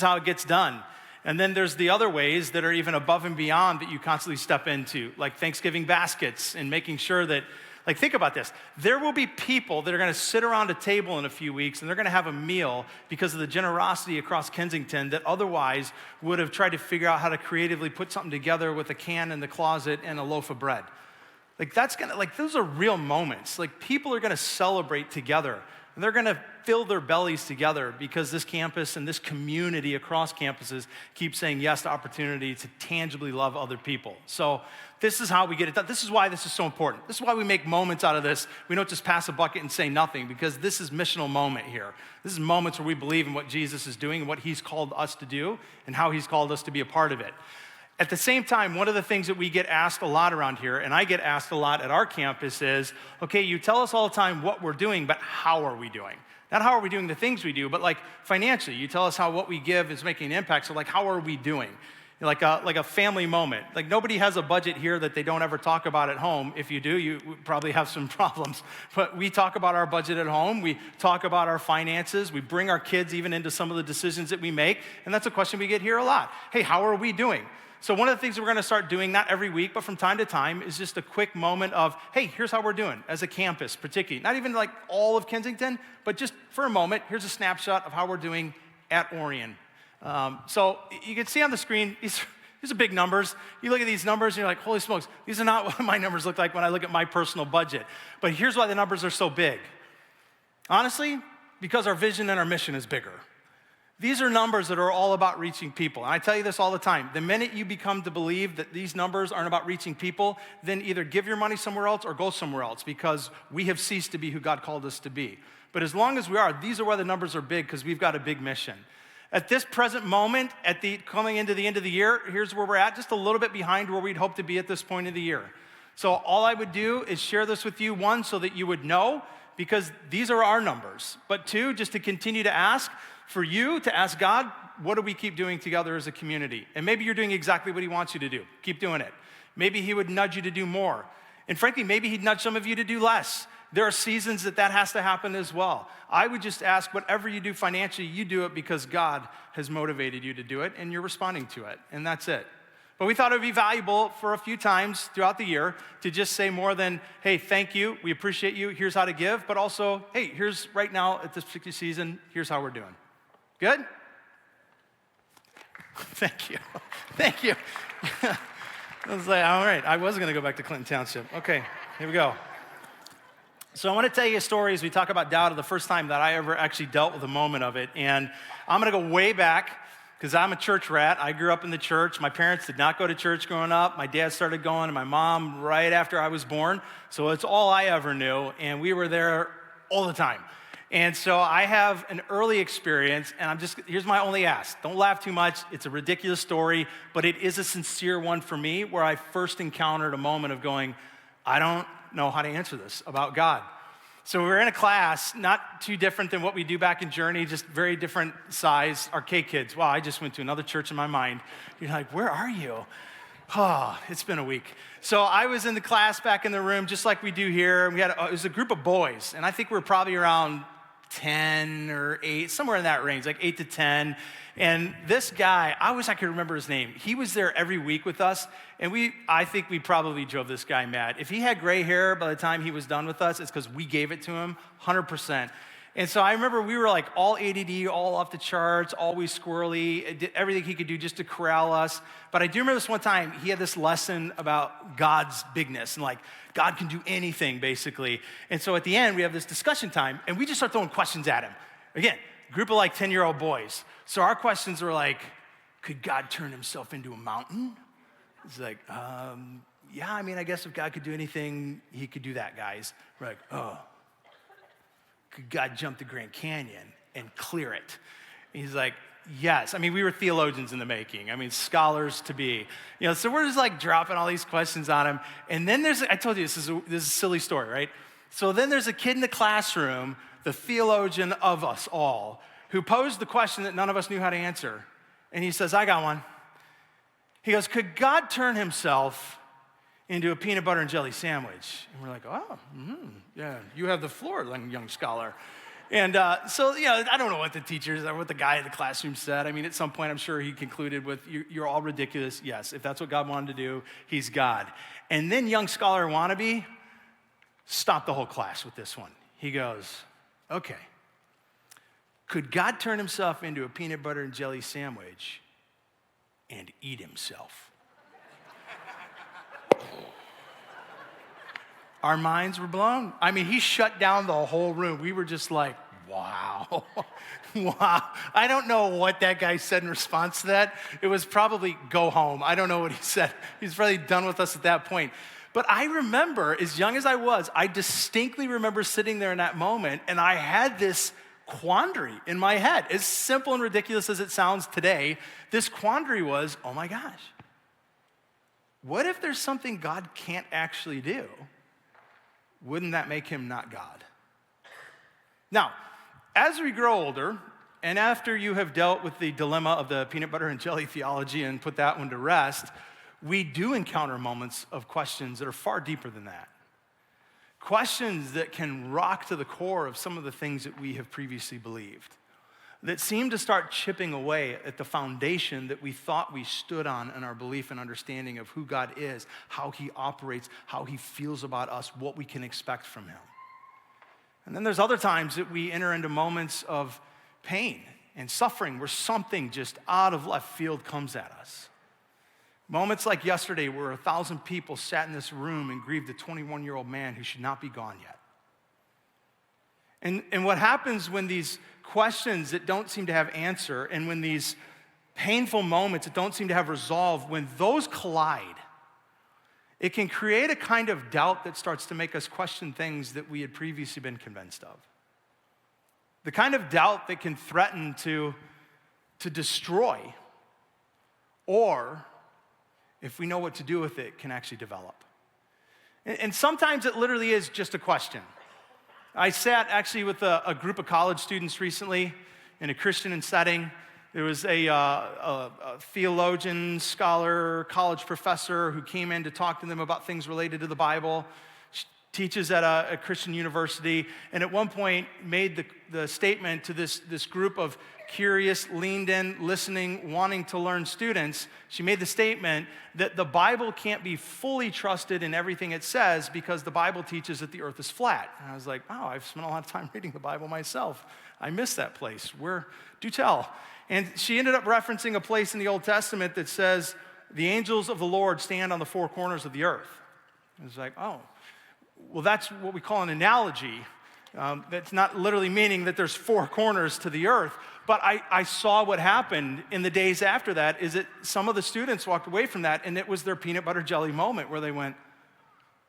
how it gets done. And then there's the other ways that are even above and beyond that you constantly step into, like Thanksgiving baskets and making sure that, like, think about this. There will be people that are going to sit around a table in a few weeks and they're going to have a meal because of the generosity across Kensington that otherwise would have tried to figure out how to creatively put something together with a can in the closet and a loaf of bread. Like those are real moments. Like people are going to celebrate together. And they're going to fill their bellies together because this campus and this community across campuses keep saying yes to opportunity to tangibly love other people. So this is how we get it done. This is why this is so important. This is why we make moments out of this. We don't just pass a bucket and say nothing, because this is missional moment here. This is moments where we believe in what Jesus is doing and what he's called us to do and how he's called us to be a part of it. At the same time, one of the things that we get asked a lot around here, and I get asked a lot at our campus, is, okay, you tell us all the time what we're doing, but how are we doing? Not how are we doing the things we do, but like financially. You tell us how what we give is making an impact, so like how are we doing? Like a family moment. Like nobody has a budget here that they don't ever talk about at home. If you do, you probably have some problems. But we talk about our budget at home. We talk about our finances. We bring our kids even into some of the decisions that we make. And that's a question we get here a lot. Hey, how are we doing? So one of the things we're going to start doing, not every week, but from time to time, is just a quick moment of, hey, here's how we're doing as a campus, particularly. Not even like all of Kensington, but just for a moment, here's a snapshot of how we're doing at Orion. So you can see on the screen, these are big numbers. You look at these numbers and you're like, holy smokes, these are not what my numbers look like when I look at my personal budget. But here's why the numbers are so big. Honestly, because our vision and our mission is bigger. These are numbers that are all about reaching people. And I tell you this all the time. The minute you become to believe that these numbers aren't about reaching people, then either give your money somewhere else or go somewhere else, because we have ceased to be who God called us to be. But as long as we are, these are why the numbers are big, because we've got a big mission. At this present moment, coming into the end of the year, here's where we're at, just a little bit behind where we'd hope to be at this point of the year. So all I would do is share this with you, one, so that you would know, because these are our numbers. But two, just to continue to ask, for you to ask God, what do we keep doing together as a community? And maybe you're doing exactly what he wants you to do. Keep doing it. Maybe he would nudge you to do more. And frankly, maybe he'd nudge some of you to do less. There are seasons that has to happen as well. I would just ask, whatever you do financially, you do it because God has motivated you to do it and you're responding to it, and that's it. But we thought it would be valuable for a few times throughout the year to just say more than, hey, thank you, we appreciate you, here's how to give, but also, hey, here's right now at this particular season, here's how we're doing. Good? Thank you. Thank you. I was like, all right, I was going to go back to Clinton Township. Okay, here we go. So I want to tell you a story as we talk about doubt of the first time that I ever actually dealt with a moment of it. And I'm going to go way back because I'm a church rat. I grew up in the church. My parents did not go to church growing up. My dad started going, and my mom right after I was born. So it's all I ever knew, and we were there all the time. And so I have an early experience, and here's my only ask. Don't laugh too much. It's a ridiculous story, but it is a sincere one for me, where I first encountered a moment of going, I don't know how to answer this about God. So we were in a class, not too different than what we do back in Journey, just very different size, arcade kids. Wow, I just went to another church in my mind. You're like, where are you? Oh, it's been a week. So I was in the class back in the room, just like we do here. And it was a group of boys, and I think we were probably around 10 or 8, somewhere in that range, like 8 to 10. And this guy, I wish I could remember his name. He was there every week with us, and I think we probably drove this guy mad. If he had gray hair by the time he was done with us, it's because we gave it to him, 100%. And so I remember we were like all ADD, all off the charts, always squirrely, did everything he could do just to corral us. But I do remember this one time, he had this lesson about God's bigness and like God can do anything, basically. And so at the end, we have this discussion time, and we just start throwing questions at him. Again, group of like 10-year-old boys. So our questions were like, could God turn himself into a mountain? It's like, yeah, I mean, I guess if God could do anything, he could do that, guys. We're like, oh. could God jump the Grand Canyon and clear it? And he's like, yes. I mean, we were theologians in the making. I mean, scholars to be. You know, so we're just like dropping all these questions on him. And then I told you, this is a silly story, right? So then there's a kid in the classroom, the theologian of us all, who posed the question that none of us knew how to answer. And he says, I got one. He goes, could God turn himself into a peanut butter and jelly sandwich? And we're like, oh, yeah, you have the floor, young scholar. And so, you know, I don't know what the teachers or what the guy in the classroom said. I mean, at some point, I'm sure he concluded with, you're all ridiculous. Yes, if that's what God wanted to do, he's God. And then young scholar wannabe stopped the whole class with this one. He goes, okay, could God turn himself into a peanut butter and jelly sandwich and eat himself? Our minds were blown. I mean, he shut down the whole room. We were just like, wow. Wow. I don't know what that guy said in response to that. It was probably go home. I don't know what he said. He's probably done with us at that point. But I remember, as young as I was, I distinctly remember sitting there in that moment, and I had this quandary in my head. As simple and ridiculous as it sounds today, this quandary was, oh my gosh, what if there's something God can't actually do? Wouldn't that make him not God? Now, as we grow older, and after you have dealt with the dilemma of the peanut butter and jelly theology and put that one to rest, we do encounter moments of questions that are far deeper than that. Questions that can rock to the core of some of the things that we have previously believed, that seem to start chipping away at the foundation that we thought we stood on in our belief and understanding of who God is, how he operates, how he feels about us, what we can expect from him. And then there's other times that we enter into moments of pain and suffering where something just out of left field comes at us. Moments like yesterday where 1,000 people sat in this room and grieved a 21-year-old man who should not be gone yet. And what happens when these questions that don't seem to have answer, and when these painful moments that don't seem to have resolve, when those collide, it can create a kind of doubt that starts to make us question things that we had previously been convinced of. The kind of doubt that can threaten to destroy, or, if we know what to do with it, can actually develop. And sometimes it literally is just a question. I sat actually with a group of college students recently in a Christian setting. There was a theologian, scholar, college professor who came in to talk to them about things related to the Bible. She teaches at a Christian university, and at one point made the statement to this group of curious, leaned in, listening, wanting to learn students. She made the statement that the Bible can't be fully trusted in everything it says because the Bible teaches that the earth is flat. And I was like, wow, I've spent a lot of time reading the Bible myself. I missed that place. Where? Do tell. And she ended up referencing a place in the Old Testament that says, the angels of the Lord stand on the four corners of the earth. I was like, oh, well, that's what we call an analogy. That's not literally meaning that there's four corners to the earth. But I saw what happened in the days after that is that some of the students walked away from that, and it was their peanut butter jelly moment where they went,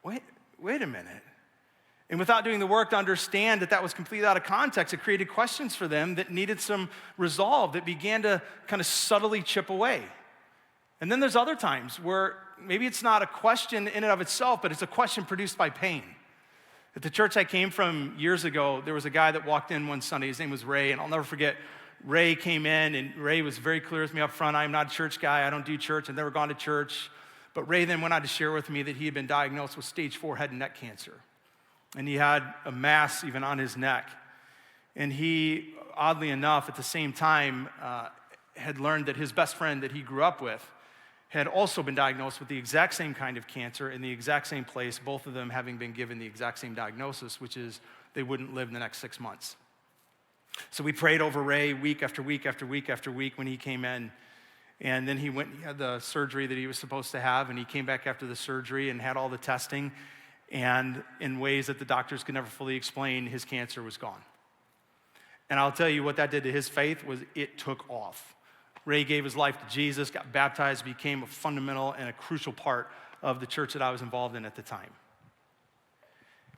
wait a minute. And without doing the work to understand that was completely out of context, it created questions for them that needed some resolve, that began to kind of subtly chip away. And then there's other times where maybe it's not a question in and of itself, but it's a question produced by pain. At the church I came from years ago, there was a guy that walked in one Sunday. His name was Ray, and I'll never forget, Ray came in, and Ray was very clear with me up front. I am not a church guy. I don't do church. I've never gone to church. But Ray then went on to share with me that he had been diagnosed with stage 4 head and neck cancer. And he had a mass even on his neck. And he, oddly enough, at the same time, had learned that his best friend that he grew up with had also been diagnosed with the exact same kind of cancer in the exact same place, both of them having been given the exact same diagnosis, which is they wouldn't live in the next 6 months. So we prayed over Ray week after week after week after week when he came in. And then he had the surgery that he was supposed to have, and he came back after the surgery and had all the testing. And in ways that the doctors could never fully explain, his cancer was gone. And I'll tell you what that did to his faith was it took off. Ray gave his life to Jesus, got baptized, became a fundamental and a crucial part of the church that I was involved in at the time.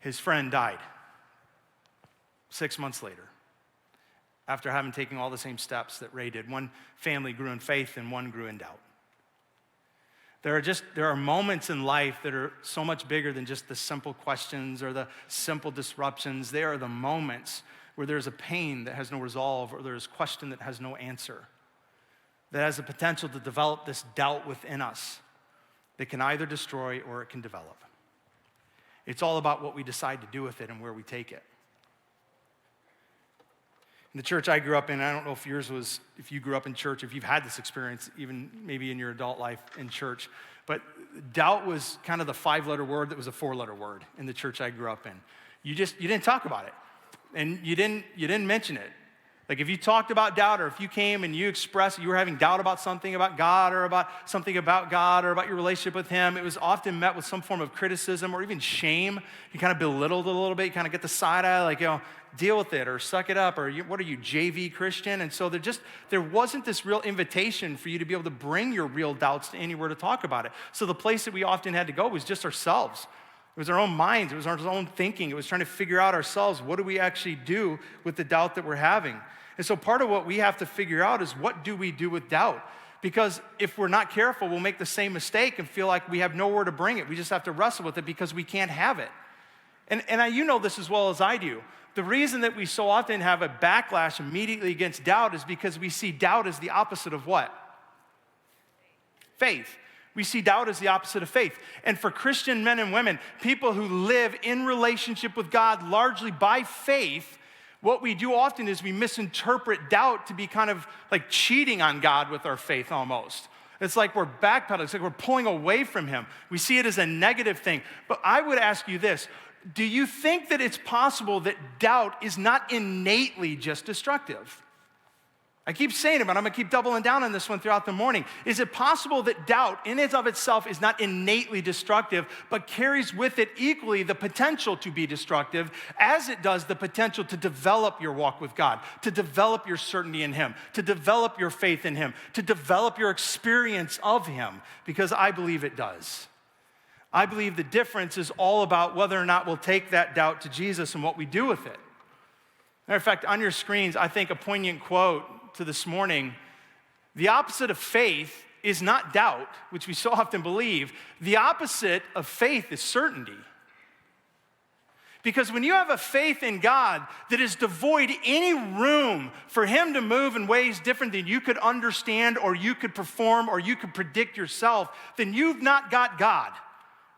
His friend died. 6 months later, after having taken all the same steps that Ray did, one family grew in faith and one grew in doubt. There are moments in life that are so much bigger than just the simple questions or the simple disruptions. They are the moments where there's a pain that has no resolve, or there's a question that has no answer, that has the potential to develop this doubt within us that can either destroy or it can develop. It's all about what we decide to do with it and where we take it. In the church I grew up in, I don't know if if you grew up in church, if you've had this experience, even maybe in your adult life in church, but doubt was kind of the 5-letter word that was a 4-letter word in the church I grew up in. You didn't talk about it, and you didn't mention it. Like if you talked about doubt, or if you came and you expressed you were having doubt about something about God, or about something about God, or about your relationship with Him, it was often met with some form of criticism or even shame. You kind of belittled it a little bit. You kind of get the side eye, like, deal with it, or suck it up, or what are you, JV Christian? And so there wasn't this real invitation for you to be able to bring your real doubts to anywhere to talk about it. So the place that we often had to go was just ourselves. It was our own minds. It was our own thinking. It was trying to figure out ourselves, what do we actually do with the doubt that we're having? And so part of what we have to figure out is, what do we do with doubt? Because if we're not careful, we'll make the same mistake and feel like we have nowhere to bring it. We just have to wrestle with it because we can't have it. And you know this as well as I do. The reason that we so often have a backlash immediately against doubt is because we see doubt as the opposite of what? Faith. We see doubt as the opposite of faith. And for Christian men and women, people who live in relationship with God largely by faith, what we do often is we misinterpret doubt to be kind of like cheating on God with our faith almost. It's like we're backpedaling. It's like we're pulling away from Him. We see it as a negative thing. But I would ask you this. Do you think that it's possible that doubt is not innately just destructive? I keep saying it, but I'm going to keep doubling down on this one throughout the morning. Is it possible that doubt in and of itself is not innately destructive, but carries with it equally the potential to be destructive, as it does the potential to develop your walk with God, to develop your certainty in Him, to develop your faith in Him, to develop your experience of Him? Because I believe it does. I believe the difference is all about whether or not we'll take that doubt to Jesus and what we do with it. Matter of fact, on your screens, I think a poignant quote to this morning: the opposite of faith is not doubt, which we so often believe. The opposite of faith is certainty. Because when you have a faith in God that is devoid any room for Him to move in ways different than you could understand, or you could perform, or you could predict yourself, then you've not got God.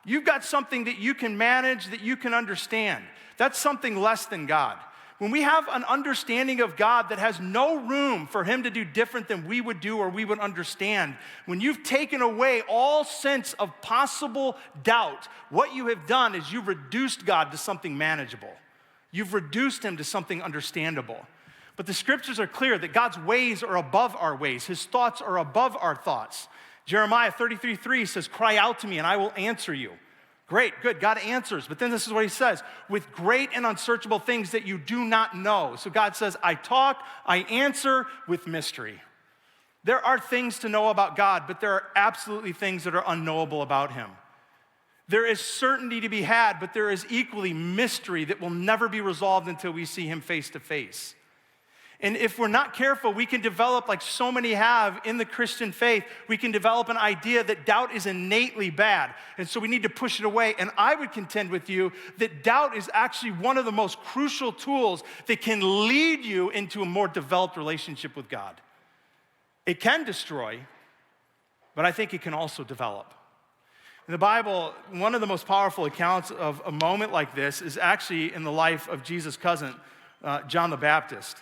You've got something that you can manage, that you can understand. That's something less than God. When we have an understanding of God that has no room for Him to do different than we would do or we would understand, when you've taken away all sense of possible doubt, what you have done is you've reduced God to something manageable. You've reduced Him to something understandable. But the scriptures are clear that God's ways are above our ways. His thoughts are above our thoughts. Jeremiah 33:3 says, "Cry out to me and I will answer you." Great, good, God answers. But then this is what He says: with great and unsearchable things that you do not know. So God says, I talk, I answer with mystery. There are things to know about God, but there are absolutely things that are unknowable about Him. There is certainty to be had, but there is equally mystery that will never be resolved until we see Him face to face. And if we're not careful, we can develop, like so many have in the Christian faith, we can develop an idea that doubt is innately bad. And so we need to push it away. And I would contend with you that doubt is actually one of the most crucial tools that can lead you into a more developed relationship with God. It can destroy, but I think it can also develop. In the Bible, one of the most powerful accounts of a moment like this is actually in the life of Jesus' cousin, John the Baptist.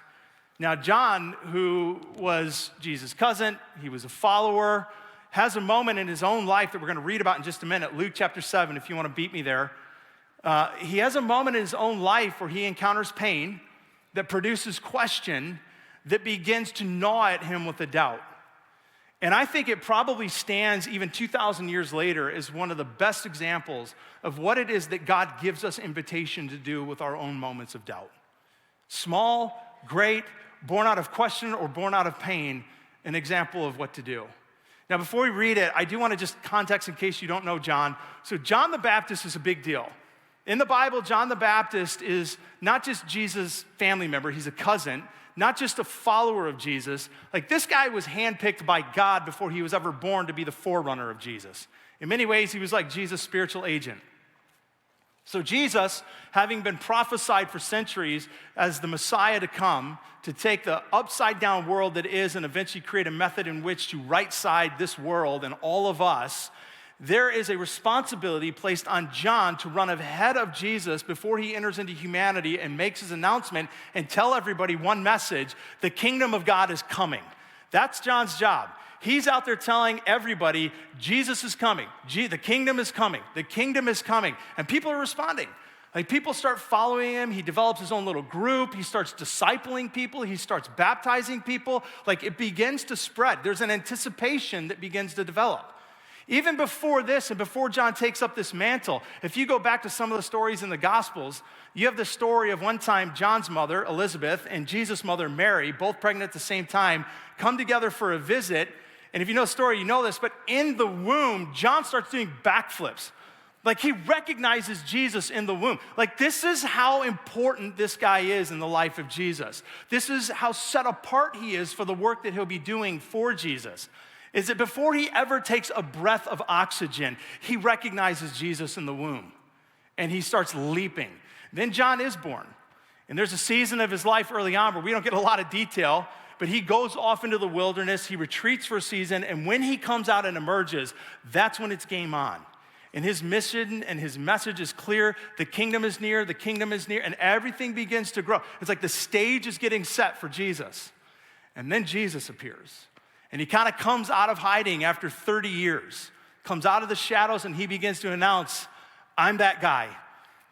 Now, John, who was Jesus' cousin, he was a follower, has a moment in his own life that we're going to read about in just a minute. Luke chapter 7, if you want to beat me there. He has a moment in his own life where he encounters pain that produces question that begins to gnaw at him with a doubt. And I think it probably stands even 2,000 years later as one of the best examples of what it is that God gives us invitation to do with our own moments of doubt. Small, great, born out of question or born out of pain, an example of what to do. Now, before we read it, I do want to just context in case you don't know John. So John the Baptist is a big deal. In the Bible, John the Baptist is not just Jesus' family member, he's a cousin, not just a follower of Jesus. Like, this guy was handpicked by God before he was ever born to be the forerunner of Jesus. In many ways, he was like Jesus' spiritual agent. So Jesus, having been prophesied for centuries as the Messiah to come, to take the upside down world that is and eventually create a method in which to right side this world and all of us, there is a responsibility placed on John to run ahead of Jesus before he enters into humanity and makes his announcement and tell everybody one message: the kingdom of God is coming. That's John's job. He's out there telling everybody, Jesus is coming. The kingdom is coming. The kingdom is coming. And people are responding. Like, people start following him. He develops his own little group. He starts discipling people. He starts baptizing people. Like, it begins to spread. There's an anticipation that begins to develop. Even before this and before John takes up this mantle, if you go back to some of the stories in the Gospels, you have the story of one time John's mother, Elizabeth, and Jesus' mother, Mary, both pregnant at the same time, come together for a visit. And if you know the story, you know this, but in the womb, John starts doing backflips. Like, he recognizes Jesus in the womb. Like, this is how important this guy is in the life of Jesus. This is how set apart he is for the work that he'll be doing for Jesus. Is that before he ever takes a breath of oxygen, he recognizes Jesus in the womb, and he starts leaping. Then John is born, and there's a season of his life early on where we don't get a lot of detail, but he goes off into the wilderness, he retreats for a season, and when he comes out and emerges, that's when it's game on. And his mission and his message is clear: the kingdom is near, and everything begins to grow. It's like the stage is getting set for Jesus. And then Jesus appears. And he kind of comes out of hiding after 30 years, comes out of the shadows, and he begins to announce, I'm that guy.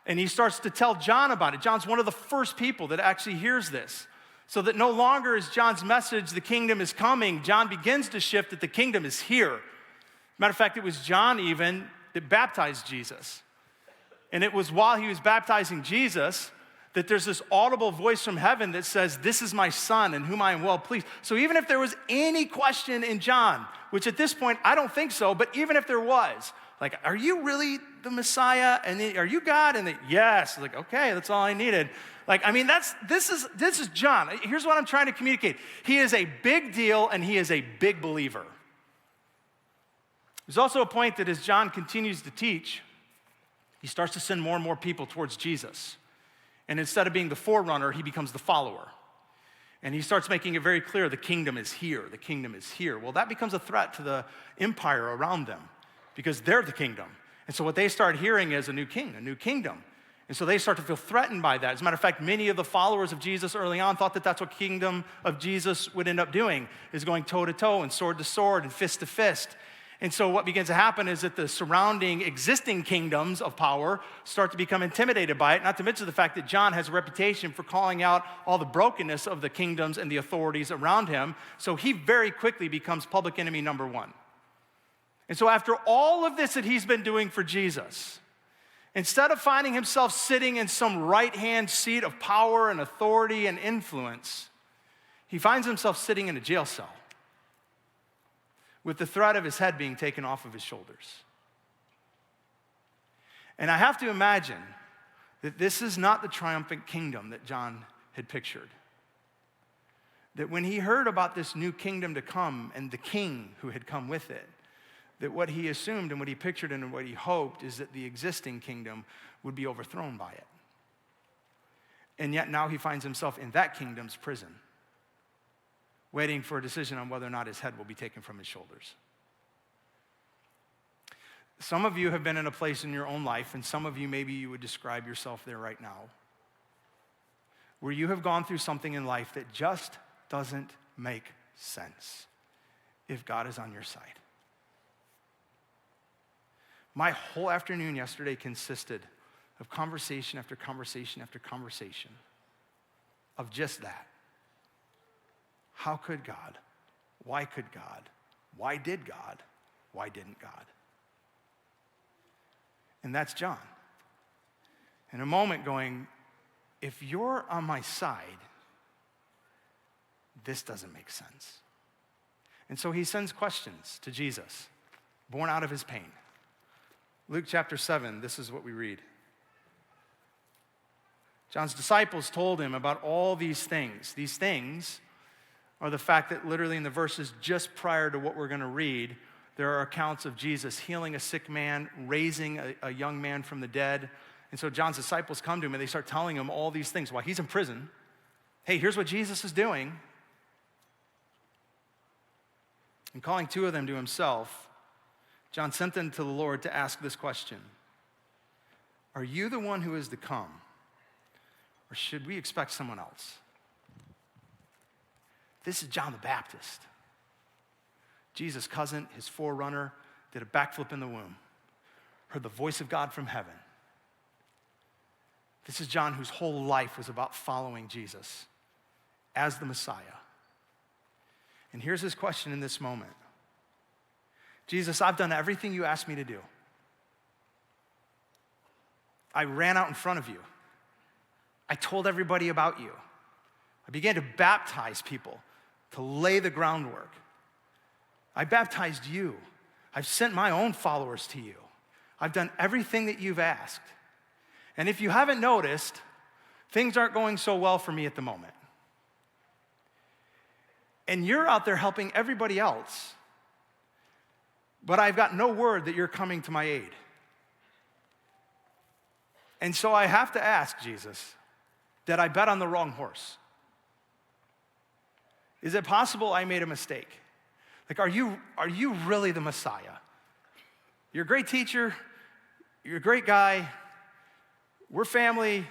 And he starts to tell John about it. John's one of the first people that actually hears this. So that no longer is John's message, the kingdom is coming. John begins to shift that the kingdom is here. Matter of fact, it was John even that baptized Jesus. And it was while he was baptizing Jesus that there's this audible voice from heaven that says, this is my son in whom I am well pleased. So even if there was any question in John, which at this point I don't think so, but even if there was, like, are you really the Messiah? And are you God? And yes. Like, okay, that's all I needed. Like, I mean, this is John. Here's what I'm trying to communicate. He is a big deal, and he is a big believer. There's also a point that as John continues to teach, he starts to send more and more people towards Jesus. And instead of being the forerunner, he becomes the follower. And he starts making it very clear, the kingdom is here, the kingdom is here. Well, that becomes a threat to the empire around them because they're the kingdom. And so what they start hearing is a new king, a new kingdom. And so they start to feel threatened by that. As a matter of fact, many of the followers of Jesus early on thought that that's what kingdom of Jesus would end up doing, is going toe to toe and sword to sword and fist to fist. And so what begins to happen is that the surrounding existing kingdoms of power start to become intimidated by it, not to mention the fact that John has a reputation for calling out all the brokenness of the kingdoms and the authorities around him. So he very quickly becomes public enemy number one. And so after all of this that he's been doing for Jesus, instead of finding himself sitting in some right-hand seat of power and authority and influence, he finds himself sitting in a jail cell with the threat of his head being taken off of his shoulders. And I have to imagine that this is not the triumphant kingdom that John had pictured. That when he heard about this new kingdom to come and the king who had come with it, that what he assumed and what he pictured and what he hoped is that the existing kingdom would be overthrown by it. And yet now he finds himself in that kingdom's prison, waiting for a decision on whether or not his head will be taken from his shoulders. Some of you have been in a place in your own life, and some of you, maybe you would describe yourself there right now, where you have gone through something in life that just doesn't make sense if God is on your side. My whole afternoon yesterday consisted of conversation after conversation after conversation of just that. How could God? Why could God? Why did God? Why didn't God? And that's John. In a moment going, if you're on my side, this doesn't make sense. And so he sends questions to Jesus, born out of his pain. Luke chapter 7, this is what we read. John's disciples told him about all these things. These things are the fact that literally in the verses just prior to what we're going to read, there are accounts of Jesus healing a sick man, raising a young man from the dead. And so John's disciples come to him and they start telling him all these things while he's in prison. Hey, here's what Jesus is doing. And calling two of them to himself, John sent them to the Lord to ask this question: are you the one who is to come, or should we expect someone else? This is John the Baptist. Jesus' cousin, his forerunner, did a backflip in the womb, heard the voice of God from heaven. This is John, whose whole life was about following Jesus as the Messiah. And here's his question in this moment: Jesus, I've done everything you asked me to do. I ran out in front of you. I told everybody about you. I began to baptize people to lay the groundwork. I baptized you. I've sent my own followers to you. I've done everything that you've asked. And if you haven't noticed, things aren't going so well for me at the moment. And you're out there helping everybody else, but I've got no word that you're coming to my aid. And so I have to ask, Jesus, did I bet on the wrong horse? Is it possible I made a mistake? Like, are you really the Messiah? You're a great teacher. You're a great guy. We're family.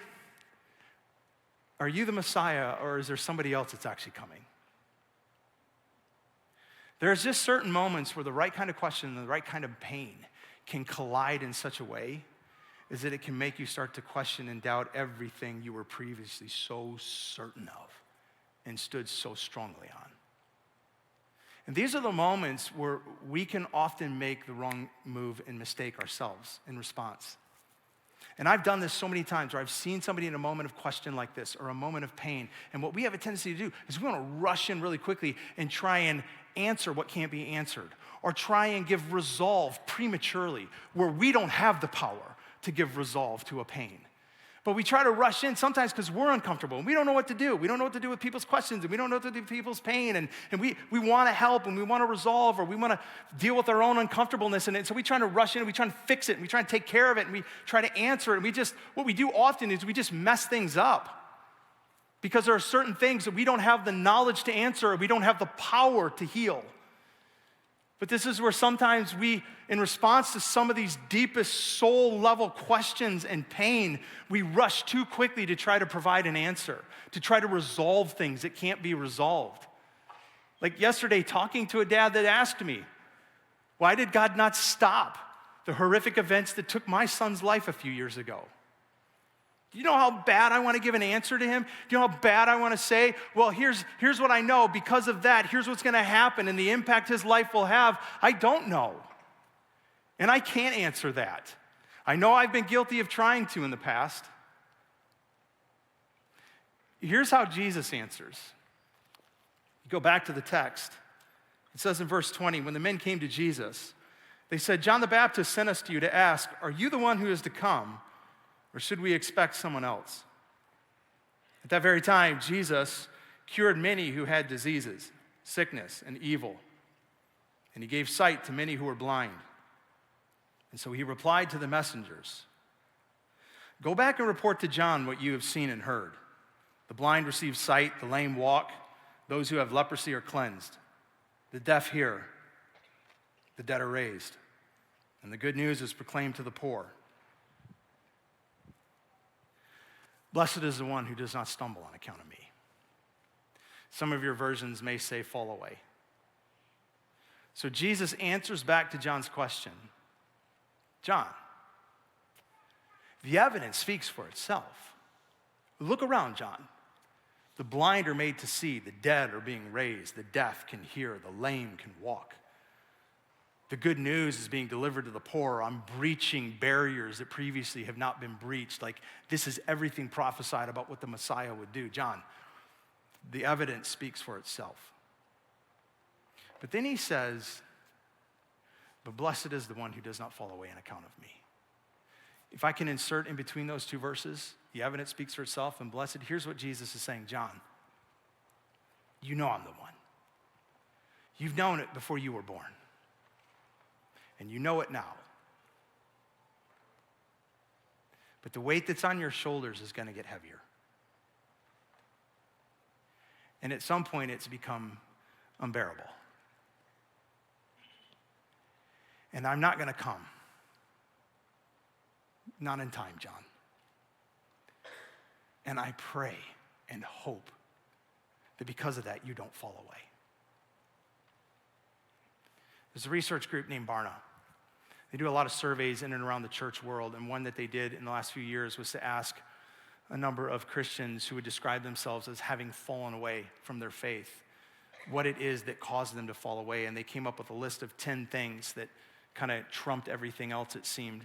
Are you the Messiah, or is there somebody else that's actually coming? There's just certain moments where the right kind of question and the right kind of pain can collide in such a way is that it can make you start to question and doubt everything you were previously so certain of and stood so strongly on. And these are the moments where we can often make the wrong move and mistake ourselves in response. And I've done this so many times where I've seen somebody in a moment of question like this or a moment of pain. And what we have a tendency to do is we want to rush in really quickly and try and answer what can't be answered, or try and give resolve prematurely where we don't have the power to give resolve to a pain. But we try to rush in sometimes because we're uncomfortable and we don't know what to do. We don't know what to do with people's questions and we don't know what to do with people's pain. And we want to help and we want to resolve, or we want to deal with our own uncomfortableness. And so we try to rush in and we try to fix it and we try to take care of it and we try to answer it. And what we do often is we just mess things up because there are certain things that we don't have the knowledge to answer, or we don't have the power to heal. But this is where sometimes we, in response to some of these deepest soul level questions and pain, we rush too quickly to try to provide an answer, to try to resolve things that can't be resolved. Like yesterday, talking to a dad that asked me, why did God not stop the horrific events that took my son's life a few years ago? Do you know how bad I want to give an answer to him? Do you know how bad I want to say, well, here's what I know. Because of that, here's what's going to happen and the impact his life will have. I don't know. And I can't answer that. I know I've been guilty of trying to in the past. Here's how Jesus answers. You go back to the text. It says in verse 20, when the men came to Jesus, they said, John the Baptist sent us to you to ask, are you the one who is to come, or should we expect someone else? At that very time, Jesus cured many who had diseases, sickness, and evil. And he gave sight to many who were blind. And so he replied to the messengers, go back and report to John what you have seen and heard. The blind receive sight, the lame walk, those who have leprosy are cleansed, the deaf hear, the dead are raised, and the good news is proclaimed to the poor. Blessed is the one who does not stumble on account of me. Some of your versions may say fall away. So Jesus answers back to John's question. John, the evidence speaks for itself. Look around, John. The blind are made to see, the dead are being raised, the deaf can hear, the lame can walk. The good news is being delivered to the poor. I'm breaching barriers that previously have not been breached. Like, this is everything prophesied about what the Messiah would do. John, the evidence speaks for itself. But then he says, but blessed is the one who does not fall away on account of me. If I can insert in between those two verses, The evidence speaks for itself, and blessed, here's what Jesus is saying. John, you know I'm the one. You've known it before you were born. And you know it now. But the weight that's on your shoulders is going to get heavier. And at some point, it's become unbearable. And I'm not going to come. Not in time, John. And I pray and hope that because of that, you don't fall away. There's a research group named Barna. They do a lot of surveys in and around the church world, and one that they did in the last few years was to ask a number of Christians who would describe themselves as having fallen away from their faith, what it is that caused them to fall away. And they came up with a list of 10 things that kind of trumped everything else, it seemed.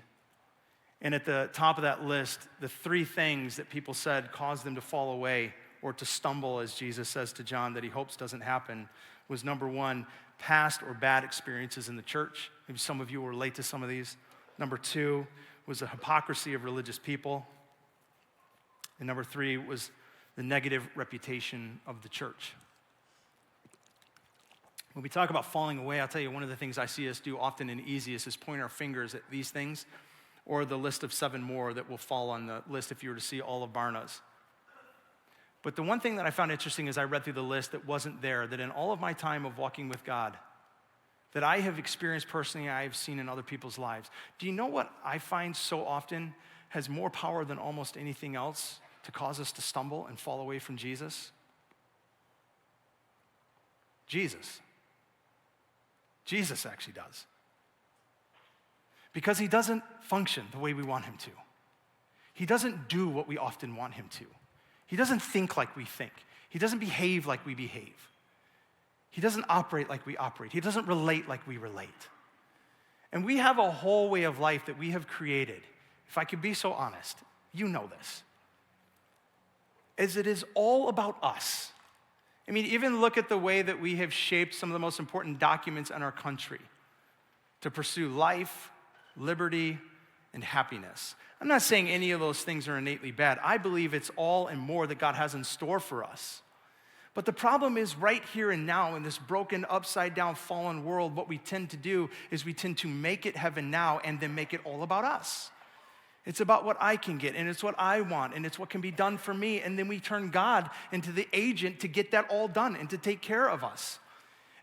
And at the top of that list, the 3 things that people said caused them to fall away or to stumble, as Jesus says to John that he hopes doesn't happen, was number 1, past or bad experiences in the church. Maybe some of you will relate to some of these. Number 2 was the hypocrisy of religious people. And number 3 was the negative reputation of the church. When we talk about falling away, I'll tell you one of the things I see us do often and easiest is point our fingers at these things or the list of 7 more that will fall on the list if you were to see all of Barna's. But the one thing that I found interesting as I read through the list that wasn't there, that in all of my time of walking with God, that I have experienced personally, I have seen in other people's lives. Do you know what I find so often has more power than almost anything else to cause us to stumble and fall away from Jesus? Jesus. Jesus actually does. Because he doesn't function the way we want him to. He doesn't do what we often want him to. He doesn't think like we think. He doesn't behave like we behave. He doesn't operate like we operate. He doesn't relate like we relate. And we have a whole way of life that we have created. If I could be so honest, you know this. As it is all about us. I mean, even look at the way that we have shaped some of the most important documents in our country to pursue life, liberty, and happiness. I'm not saying any of those things are innately bad. I believe it's all and more that God has in store for us. But the problem is right here and now in this broken, upside down, fallen world, what we tend to do is we tend to make it heaven now and then make it all about us. It's about what I can get, and it's what I want, and it's what can be done for me. And then we turn God into the agent to get that all done and to take care of us.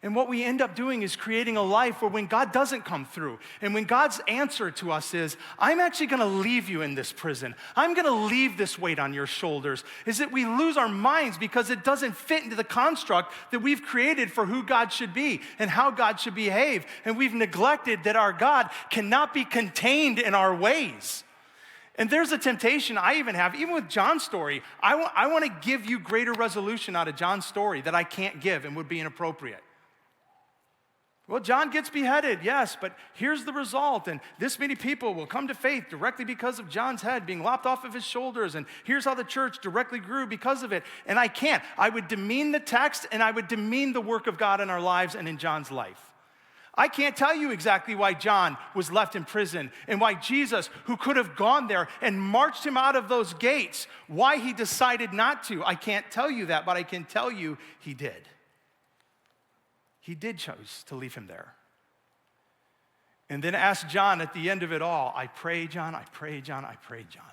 And what we end up doing is creating a life where when God doesn't come through, and when God's answer to us is, I'm actually gonna leave you in this prison, I'm gonna leave this weight on your shoulders, is that we lose our minds because it doesn't fit into the construct that we've created for who God should be and how God should behave. And we've neglected that our God cannot be contained in our ways. And there's a temptation I even have, even with John's story. I want to give you greater resolution out of John's story that I can't give and would be inappropriate. Well, John gets beheaded, yes, but here's the result. And this many people will come to faith directly because of John's head being lopped off of his shoulders. And here's how the church directly grew because of it. And I can't. I would demean the text and I would demean the work of God in our lives and in John's life. I can't tell you exactly why John was left in prison and why Jesus, who could have gone there and marched him out of those gates, why he decided not to. I can't tell you that, but I can tell you he did. He did choose to leave him there. And then ask John at the end of it all, I pray, John, I pray, John, I pray, John,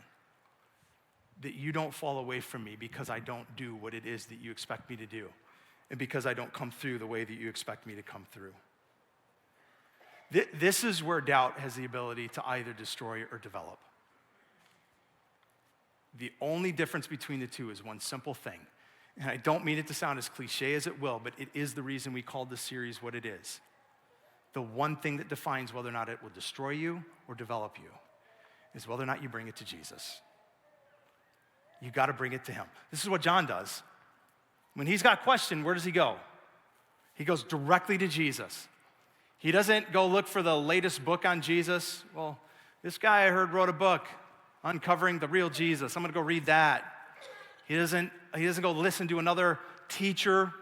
that you don't fall away from me because I don't do what it is that you expect me to do and because I don't come through the way that you expect me to come through. This is where doubt has the ability to either destroy or develop. The only difference between the two is one simple thing. And I don't mean it to sound as cliche as it will, but it is the reason we called this series what it is. The one thing that defines whether or not it will destroy you or develop you is whether or not you bring it to Jesus. You got to bring it to him. This is what John does. When he's got a question, where does he go? He goes directly to Jesus. He doesn't go look for the latest book on Jesus. Well, this guy I heard wrote a book, Uncovering the Real Jesus. I'm going to go read that. He doesn't go listen to another teacher.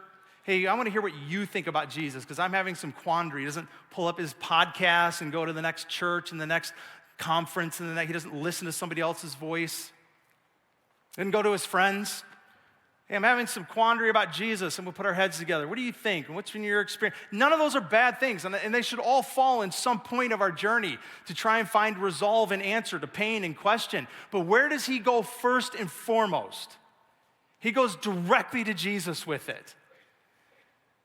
Hey, I want to hear what you think about Jesus because I'm having some quandary. He doesn't pull up his podcast and go to the next church and the next conference and he doesn't listen to somebody else's voice. Then go to his friends. Hey, I'm having some quandary about Jesus, and we'll put our heads together. What do you think? And what's been your experience? None of those are bad things, and they should all fall in some point of our journey to try and find resolve and answer to pain and question. But where does he go first and foremost? He goes directly to Jesus with it.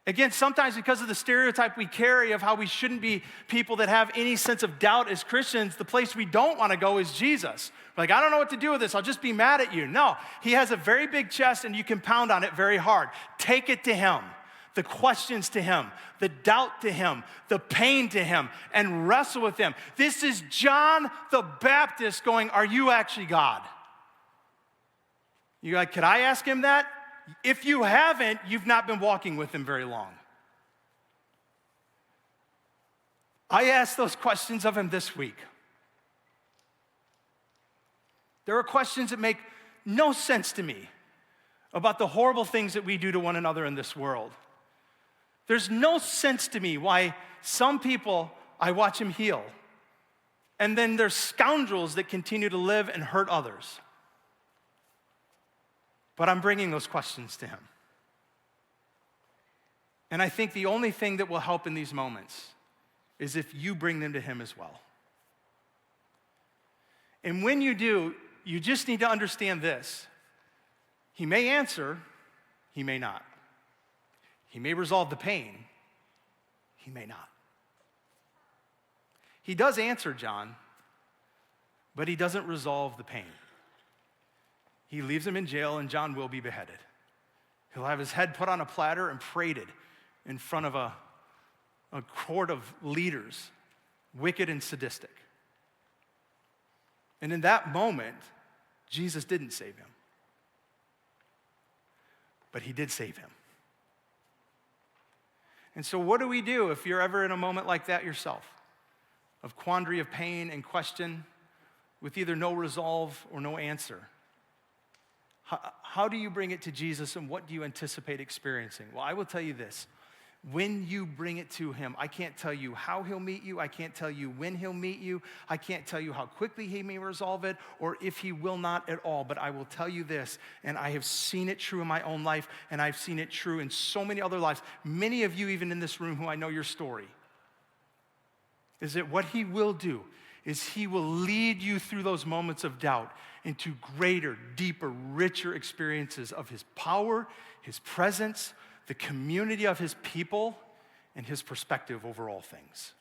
Again, sometimes because of the stereotype we carry of how we shouldn't be people that have any sense of doubt as Christians, the place we don't want to go is Jesus. Like, I don't know what to do with this. I'll just be mad at you. No, he has a very big chest and you can pound on it very hard. Take it to him, the questions to him, the doubt to him, the pain to him, and wrestle with him. This is John the Baptist going, are you actually God? You're like, could I ask him that? If you haven't, you've not been walking with him very long. I asked those questions of him this week. There are questions that make no sense to me about the horrible things that we do to one another in this world. There's no sense to me why some people, I watch him heal, and then there's scoundrels that continue to live and hurt others. But I'm bringing those questions to him. And I think the only thing that will help in these moments is if you bring them to him as well. And when you do, you just need to understand this. He may answer, he may not. He may resolve the pain, he may not. He does answer John, but he doesn't resolve the pain. He leaves him in jail, and John will be beheaded. He'll have his head put on a platter and paraded in front of a court of leaders, wicked and sadistic. And in that moment, Jesus didn't save him. But he did save him. And so what do we do if you're ever in a moment like that yourself? Of quandary, of pain and question, with either no resolve or no answer? How do you bring it to Jesus, and what do you anticipate experiencing? Well, I will tell you this. When you bring it to him, I can't tell you how he'll meet you. I can't tell you when he'll meet you. I can't tell you how quickly he may resolve it or if he will not at all. But I will tell you this, and I have seen it true in my own life, and I've seen it true in so many other lives. Many of you, even in this room, who I know your story, is that what he will do is he will lead you through those moments of doubt into greater, deeper, richer experiences of his power, his presence, the community of his people, and his perspective over all things.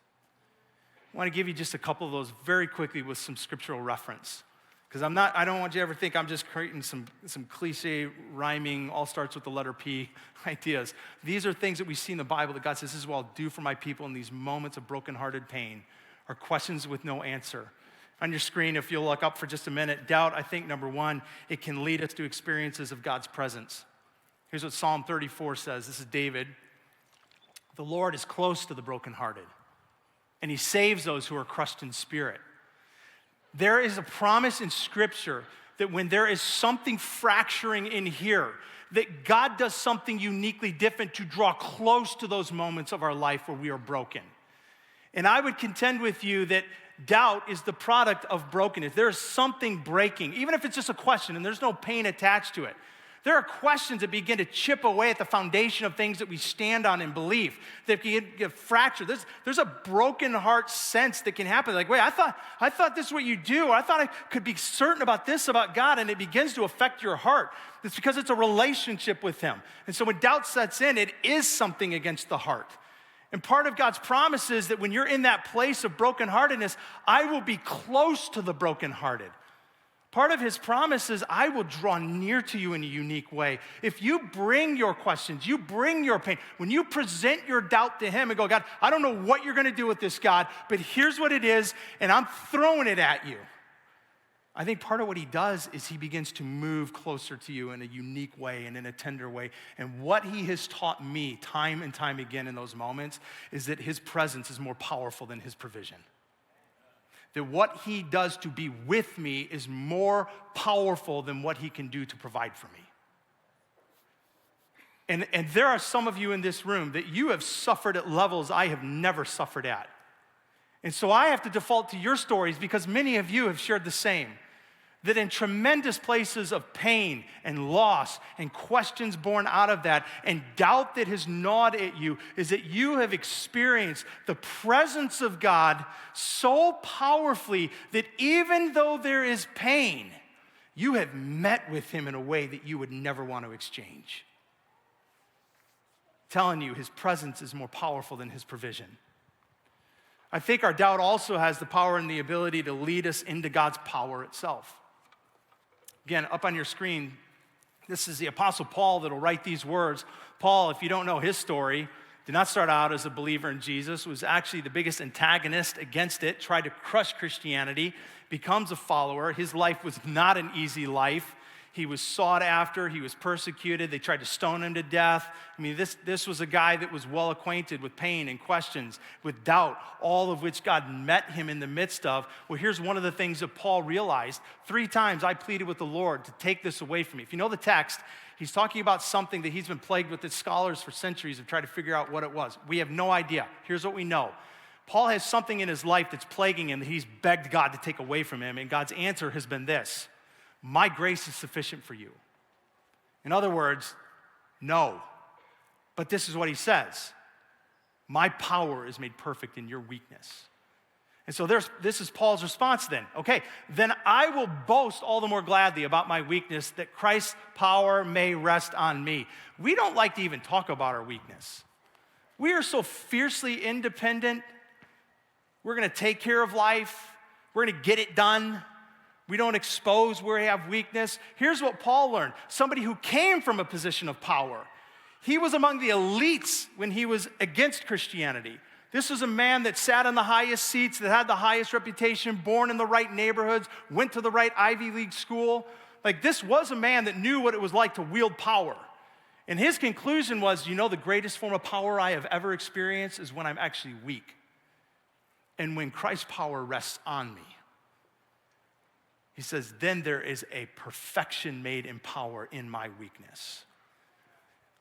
I want to give you just a couple of those very quickly with some scriptural reference. Because I don't want you to ever think I'm just creating some cliche rhyming, all starts with the letter P ideas. These are things that we see in the Bible that God says, this is what I'll do for my people in these moments of brokenhearted pain, or questions with no answer. On your screen, if you'll look up for just a minute, doubt, I think, number one, it can lead us to experiences of God's presence. Here's what Psalm 34 says. This is David. The Lord is close to the brokenhearted, and he saves those who are crushed in spirit. There is a promise in Scripture that when there is something fracturing in here, that God does something uniquely different to draw close to those moments of our life where we are broken. And I would contend with you that doubt is the product of brokenness. There is something breaking, even if it's just a question and there's no pain attached to it. There are questions that begin to chip away at the foundation of things that we stand on and believe, that can get fractured. There's a broken heart sense that can happen. Like, wait, I thought this is what you do, or I thought I could be certain about this about God, and it begins to affect your heart. It's because it's a relationship with him. And so when doubt sets in, it is something against the heart. And part of God's promise is that when you're in that place of brokenheartedness, I will be close to the brokenhearted. Part of his promise is I will draw near to you in a unique way. If you bring your questions, you bring your pain, when you present your doubt to him and go, God, I don't know what you're going to do with this, God, but here's what it is, and I'm throwing it at you. I think part of what he does is he begins to move closer to you in a unique way and in a tender way. And what he has taught me time and time again in those moments is that his presence is more powerful than his provision. That what he does to be with me is more powerful than what he can do to provide for me. And there are some of you in this room that you have suffered at levels I have never suffered at. And so I have to default to your stories because many of you have shared the same. that in tremendous places of pain and loss and questions born out of that and doubt that has gnawed at you is that you have experienced the presence of God so powerfully that even though there is pain, you have met with him in a way that you would never want to exchange. Telling you, his presence is more powerful than his provision. I think our doubt also has the power and the ability to lead us into God's power itself. Again, up on your screen, this is the Apostle Paul that'll write these words. Paul, if you don't know his story, did not start out as a believer in Jesus, was actually the biggest antagonist against it, tried to crush Christianity, becomes a follower. His life was not an easy life. He was sought after, he was persecuted, they tried to stone him to death. I mean, this was a guy that was well acquainted with pain and questions, with doubt, all of which God met him in the midst of. Well, here's one of the things that Paul realized. 3 times I pleaded with the Lord to take this away from me. If you know the text, he's talking about something that he's been plagued with, that scholars for centuries have tried to figure out what it was. We have no idea. Here's what we know. Paul has something in his life that's plaguing him that he's begged God to take away from him, and God's answer has been this: my grace is sufficient for you. In other words, no. But this is what he says: my power is made perfect in your weakness. And so this is Paul's response then. Okay, then I will boast all the more gladly about my weakness, that Christ's power may rest on me. We don't like to even talk about our weakness. We are so fiercely independent. We're gonna take care of life. We're gonna get it done. We don't expose where we have weakness. Here's what Paul learned. Somebody who came from a position of power. He was among the elites when he was against Christianity. This was a man that sat in the highest seats, that had the highest reputation, born in the right neighborhoods, went to the right Ivy League school. Like, this was a man that knew what it was like to wield power. And his conclusion was, you know, the greatest form of power I have ever experienced is when I'm actually weak. And when Christ's power rests on me. He says, then there is a perfection made in power in my weakness.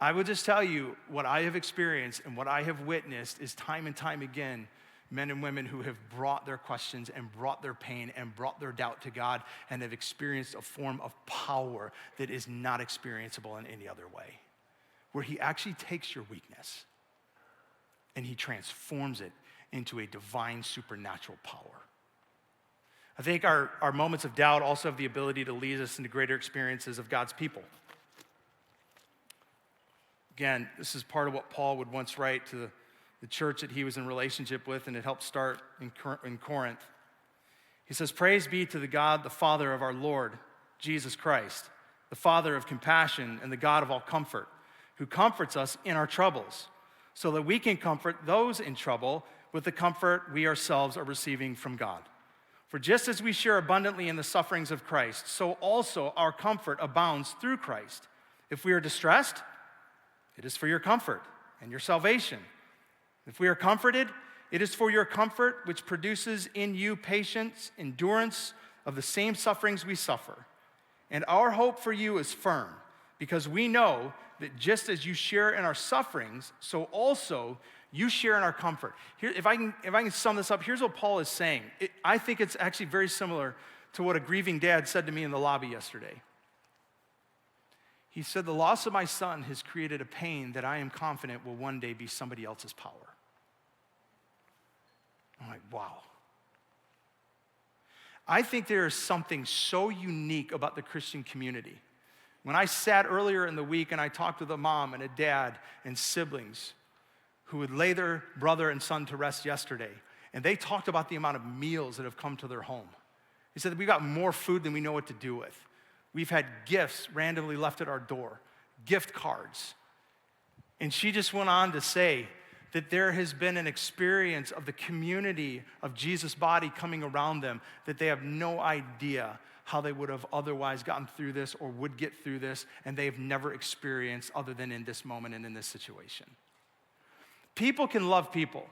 I would just tell you, what I have experienced and what I have witnessed is time and time again, men and women who have brought their questions and brought their pain and brought their doubt to God and have experienced a form of power that is not experienceable in any other way, where he actually takes your weakness and he transforms it into a divine supernatural power. I think our moments of doubt also have the ability to lead us into greater experiences of God's people. Again, this is part of what Paul would once write to the church that he was in relationship with, and it helped start in Corinth. He says, praise be to the God, the Father of our Lord, Jesus Christ, the Father of compassion and the God of all comfort, who comforts us in our troubles, so that we can comfort those in trouble with the comfort we ourselves are receiving from God. For just as we share abundantly in the sufferings of Christ, so also our comfort abounds through Christ. If we are distressed, it is for your comfort and your salvation. If we are comforted, it is for your comfort, which produces in you patience, endurance of the same sufferings we suffer. And our hope for you is firm, because we know that just as you share in our sufferings, so also you share in our comfort. Here, if I can sum this up, here's what Paul is saying. I think it's actually very similar to what a grieving dad said to me in the lobby yesterday. He said, the loss of my son has created a pain that I am confident will one day be somebody else's power. I'm like, wow. I think there is something so unique about the Christian community. When I sat earlier in the week and I talked with a mom and a dad and siblings who would lay their brother and son to rest yesterday, and they talked about the amount of meals that have come to their home. He said, we've got more food than we know what to do with. We've had gifts randomly left at our door, gift cards. And she just went on to say that there has been an experience of the community of Jesus' body coming around them that they have no idea how they would have otherwise gotten through this or would get through this, and they've never experienced other than in this moment and in this situation. People can love people.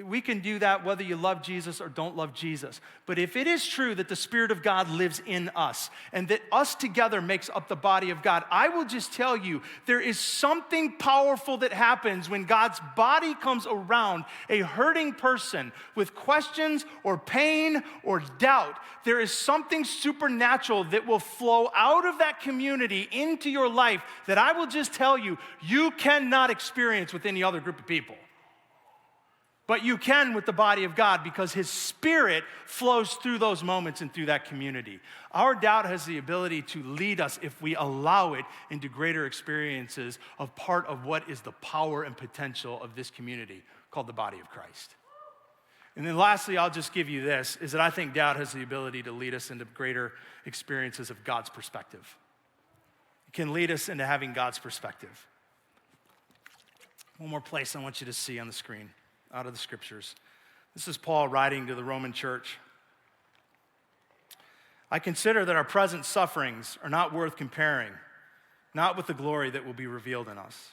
We can do that whether you love Jesus or don't love Jesus. But if it is true that the Spirit of God lives in us and that us together makes up the body of God, I will just tell you, there is something powerful that happens when God's body comes around a hurting person with questions or pain or doubt. There is something supernatural that will flow out of that community into your life that I will just tell you, you cannot experience with any other group of people. But you can with the body of God because His Spirit flows through those moments and through that community. Our doubt has the ability to lead us, if we allow it, into greater experiences of part of what is the power and potential of this community called the body of Christ. And then lastly, I'll just give you this, is that I think doubt has the ability to lead us into greater experiences of God's perspective. It can lead us into having God's perspective. One more place I want you to see on the screen, out of the scriptures. This is Paul writing to the Roman church. I consider that our present sufferings are not worth comparing, not with the glory that will be revealed in us.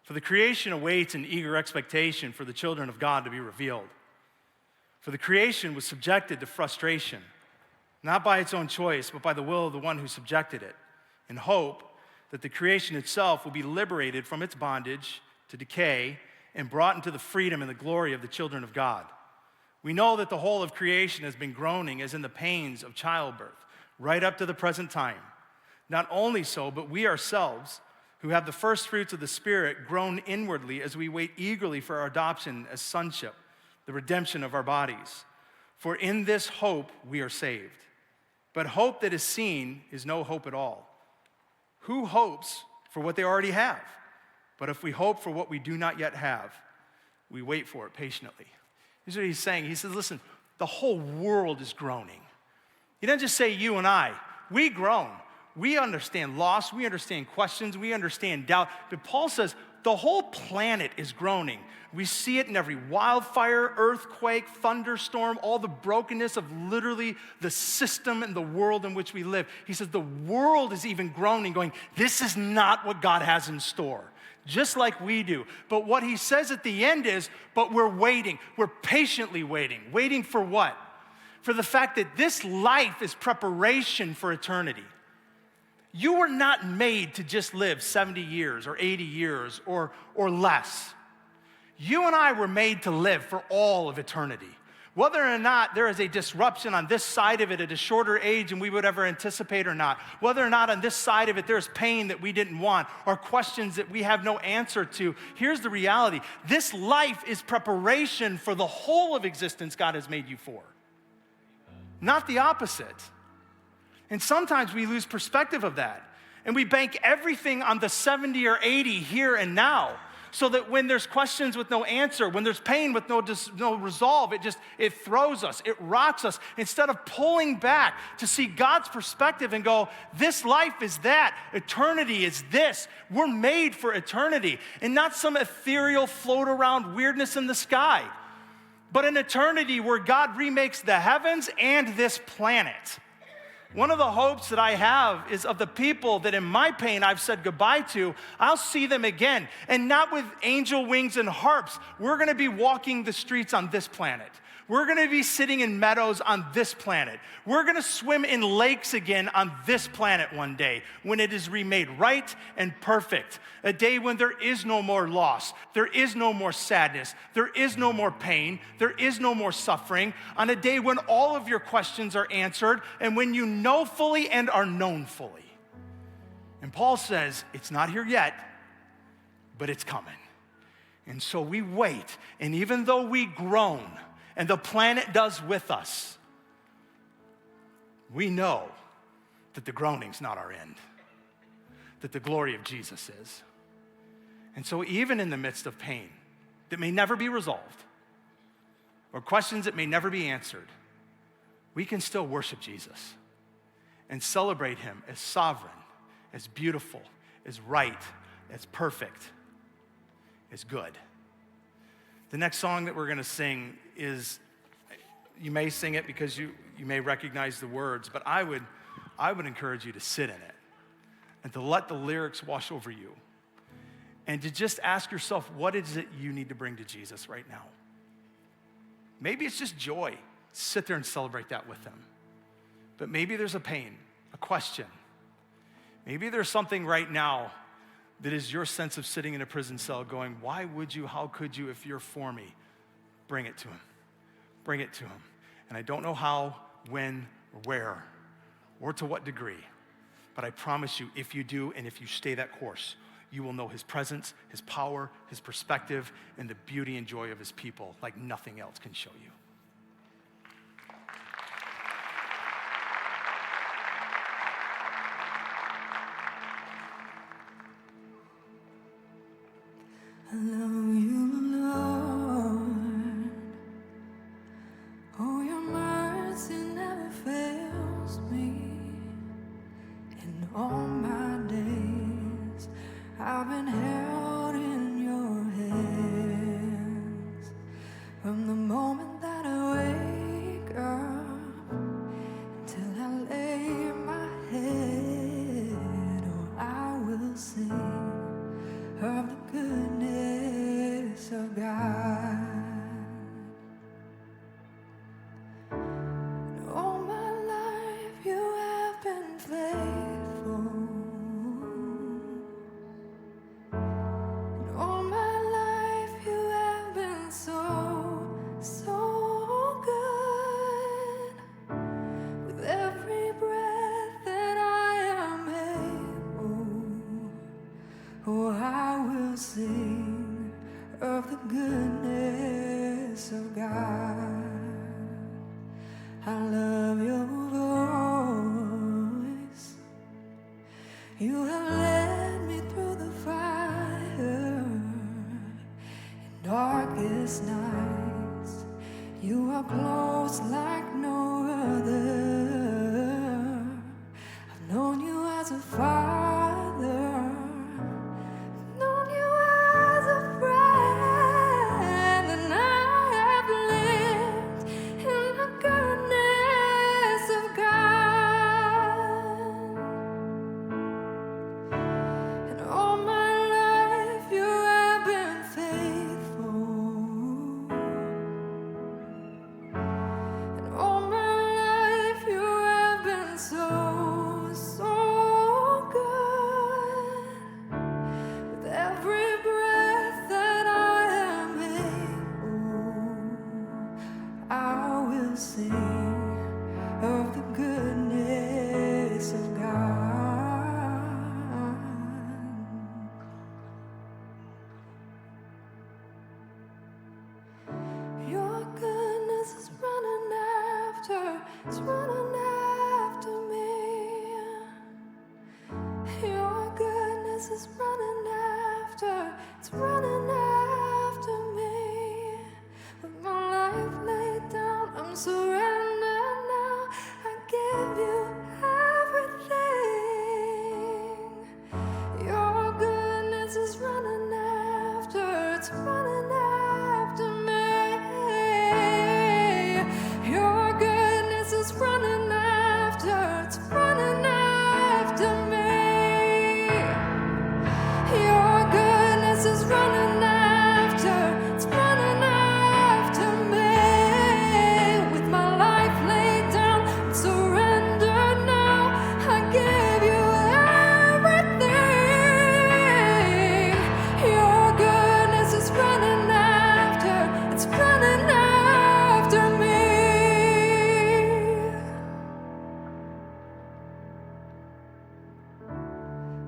For the creation awaits in eager expectation for the children of God to be revealed. For the creation was subjected to frustration, not by its own choice, but by the will of the one who subjected it, in hope that the creation itself will be liberated from its bondage to decay and brought into the freedom and the glory of the children of God. We know that the whole of creation has been groaning as in the pains of childbirth, right up to the present time. Not only so, but we ourselves, who have the first fruits of the Spirit, groan inwardly as we wait eagerly for our adoption as sonship, the redemption of our bodies. For in this hope we are saved. But hope that is seen is no hope at all. Who hopes for what they already have? But if we hope for what we do not yet have, we wait for it patiently. Here's what he's saying. He says, listen, the whole world is groaning. He doesn't just say you and I. We groan. We understand loss. We understand questions. We understand doubt. But Paul says the whole planet is groaning. We see it in every wildfire, earthquake, thunderstorm, all the brokenness of literally the system and the world in which we live. He says the world is even groaning, going, this is not what God has in store. Just like we do. But what he says at the end is, but we're waiting. We're patiently waiting. Waiting for what? For the fact that this life is preparation for eternity. You were not made to just live 70 years or 80 years or less. You and I were made to live for all of eternity. Whether or not there is a disruption on this side of it at a shorter age than we would ever anticipate or not, whether or not on this side of it there's pain that we didn't want or questions that we have no answer to, here's the reality. This life is preparation for the whole of existence God has made you for, not the opposite. And sometimes we lose perspective of that, and we bank everything on the 70 or 80 here and now. So that when there's questions with no answer, when there's pain with no resolve, it throws us, it rocks us. Instead of pulling back to see God's perspective and go, this life is that, eternity is this. We're made for eternity, and not some ethereal float around weirdness in the sky, but an eternity where God remakes the heavens and this planet. One of the hopes that I have is of the people that in my pain I've said goodbye to, I'll see them again. And not with angel wings and harps. We're gonna be walking the streets on this planet. We're gonna be sitting in meadows on this planet. We're gonna swim in lakes again on this planet one day when it is remade right and perfect. A day when there is no more loss, there is no more sadness, there is no more pain, there is no more suffering. On a day when all of your questions are answered and when you know fully and are known fully. And Paul says, it's not here yet, but it's coming. And so we wait, and even though we groan, and the planet does with us, we know that the groaning's not our end, that the glory of Jesus is. And so even in the midst of pain that may never be resolved, or questions that may never be answered, we can still worship Jesus and celebrate him as sovereign, as beautiful, as right, as perfect, as good. The next song that we're gonna sing is, you may sing it because you may recognize the words, but I would encourage you to sit in it and to let the lyrics wash over you and to just ask yourself, what is it you need to bring to Jesus right now? Maybe it's just joy. Sit there and celebrate that with them. But maybe there's a pain, a question. Maybe there's something right now that is your sense of sitting in a prison cell going, why would you, how could you, if you're for me? Bring it to him. Bring it to him. And I don't know how, when, or where, or to what degree, but I promise you, if you do and if you stay that course, you will know his presence, his power, his perspective, and the beauty and joy of his people like nothing else can show you. I love you, Lord. Oh, your mercy never fails me. In all my days, I've been held in your hands. From the moment that I wake up till I lay my head, oh, I will sing of the goodness of God. And all my life you have been faithful. And all my life you have been so, so good. With every breath that I am able, oh, I will sing of the goodness of God. I love your voice. You have led me through the fire in darkest nights. You are close like no other. I've known you as a father. Known you as a friend, and I have lived in the goodness of God. And all my life you have been faithful. And all my life you have been so, so good. With every breath that I am able, I will sing of the goodness of God. Your goodness is running after, it's running after me. Your goodness is running after, it's running after me. With my life laid down, I'm surrendered now. I give you everything. Your goodness is running after, it's running after me. Your goodness is running after, it's running after me. Your goodness is running after, it's running after me. With my life laid down, I'm surrendered now. I give you everything. Your goodness is running after, it's running after me.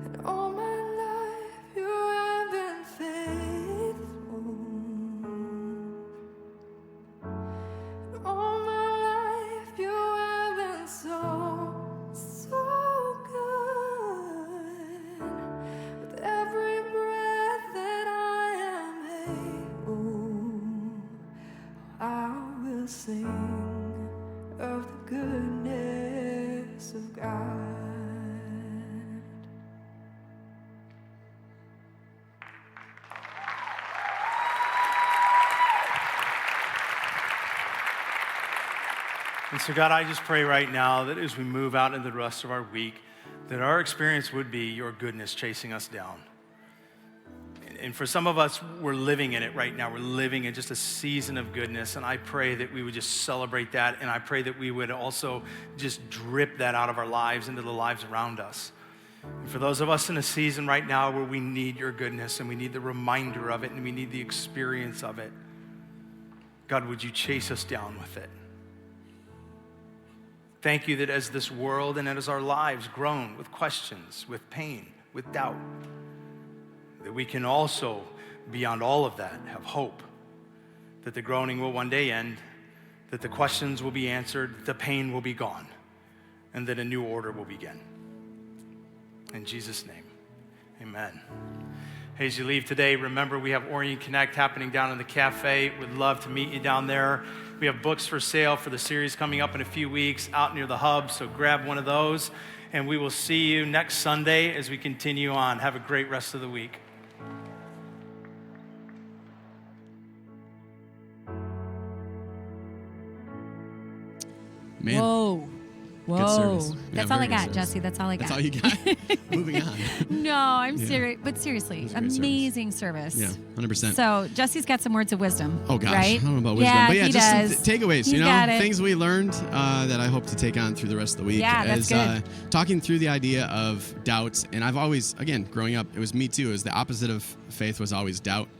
And all my life you have been faithful. And all my life you have been so, so good. With every breath that I am able, I will sing of the goodness of God. And so, God, I just pray right now that as we move out into the rest of our week, that our experience would be your goodness chasing us down. And for some of us, we're living in it right now. We're living in just a season of goodness. And I pray that we would just celebrate that. And I pray that we would also just drip that out of our lives into the lives around us. And for those of us in a season right now where we need your goodness and we need the reminder of it and we need the experience of it, God, would you chase us down with it? Thank you that as this world and as our lives groan with questions, with pain, with doubt, that we can also, beyond all of that, have hope that the groaning will one day end, that the questions will be answered, the pain will be gone, and that a new order will begin. In Jesus' name, amen. Hey, as you leave today, remember we have Orient Connect happening down in the cafe. We'd love to meet you down there. We have books for sale for the series coming up in a few weeks out near the hub, so grab one of those. And we will see you next Sunday as we continue on. Have a great rest of the week. Man. Whoa. Good Whoa. service. Yeah, That's all I very good got, service. Jesse. That's all I got. That's all you got? Moving on. No, I'm Yeah. serious. But seriously, It was a great amazing service. Yeah, 100%. So Jesse's got some words of wisdom. Oh gosh, right? I don't know about wisdom, Yeah, but yeah, he just does. some takeaways. He's got it. Things we learned that I hope to take on through the rest of the week. Yeah, that's good. Talking through the idea of doubts, and I've always, again, growing up, it was me too. It was the opposite of faith was always doubt.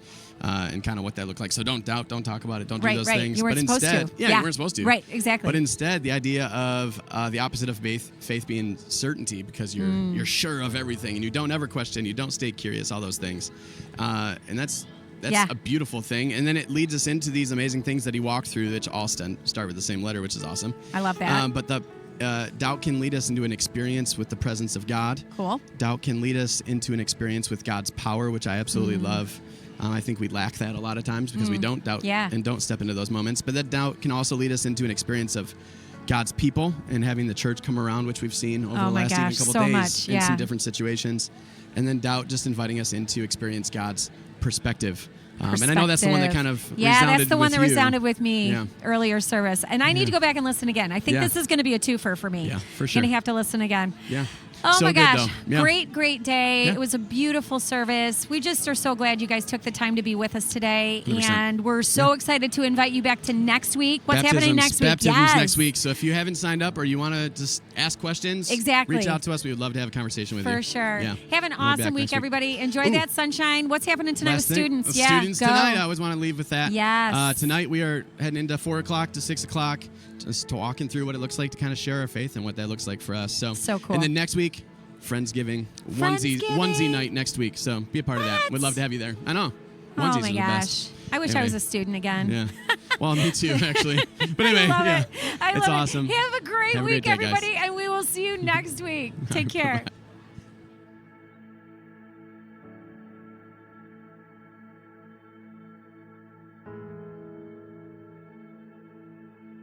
And kind of what that looked like. So don't doubt, don't talk about it, don't do those things. You weren't but supposed instead, to. yeah, you weren't supposed to. Right, exactly. But instead, the idea of the opposite of faith being certainty, because you're sure of everything and you don't ever question, you don't stay curious, all those things, and that's Yeah. a beautiful thing. And then it leads us into these amazing things that he walked through, that all start with the same letter, which is awesome. I love that. But the doubt can lead us into an experience with the presence of God. Cool. Doubt can lead us into an experience with God's power, which I absolutely love. I think we lack that a lot of times because we don't doubt and don't step into those moments. But that doubt can also lead us into an experience of God's people and having the church come around, which we've seen over the last even couple so days much. in Yeah. some different situations. And then doubt just inviting us in to experience God's perspective. And I know that's the one that kind of resounded that's the one with that you. resounded with me Yeah. earlier service. And I need to go back and listen again. I think Yeah. this is going to be a twofer for me. Yeah, for sure. Going to have to listen again. Yeah. Oh So my good, gosh. though. Yeah. Great day. Yeah. It was a beautiful service. We just are so glad you guys took the time to be with us today. 100%. And we're so excited to invite you back to next week. What's happening next week? Baptisms Yes. next week. So if you haven't signed up or you want to just ask questions, Exactly. reach out to us. We would love to have a conversation with you. For sure. Yeah. Have an We'll be back awesome next week, everybody. Enjoy Ooh. that sunshine. What's happening tonight Last with thing, students? Students go. tonight, I always want to leave with that. Yes. Tonight we are heading into 4 o'clock to 6 o'clock, just walking through what it looks like to kind of share our faith and what that looks like for us. So cool. And then next week, Friendsgiving, onesie night next week. So be a part of that. We'd love to have you there. I know. Onesies Oh are my the gosh. best. I wish I Anyway. was a student again. Yeah. Well, me too, actually. But anyway, I love yeah. it. I It's love awesome. it. Have a great Have a week, great day, guys. everybody, and we will see you next week. Take care.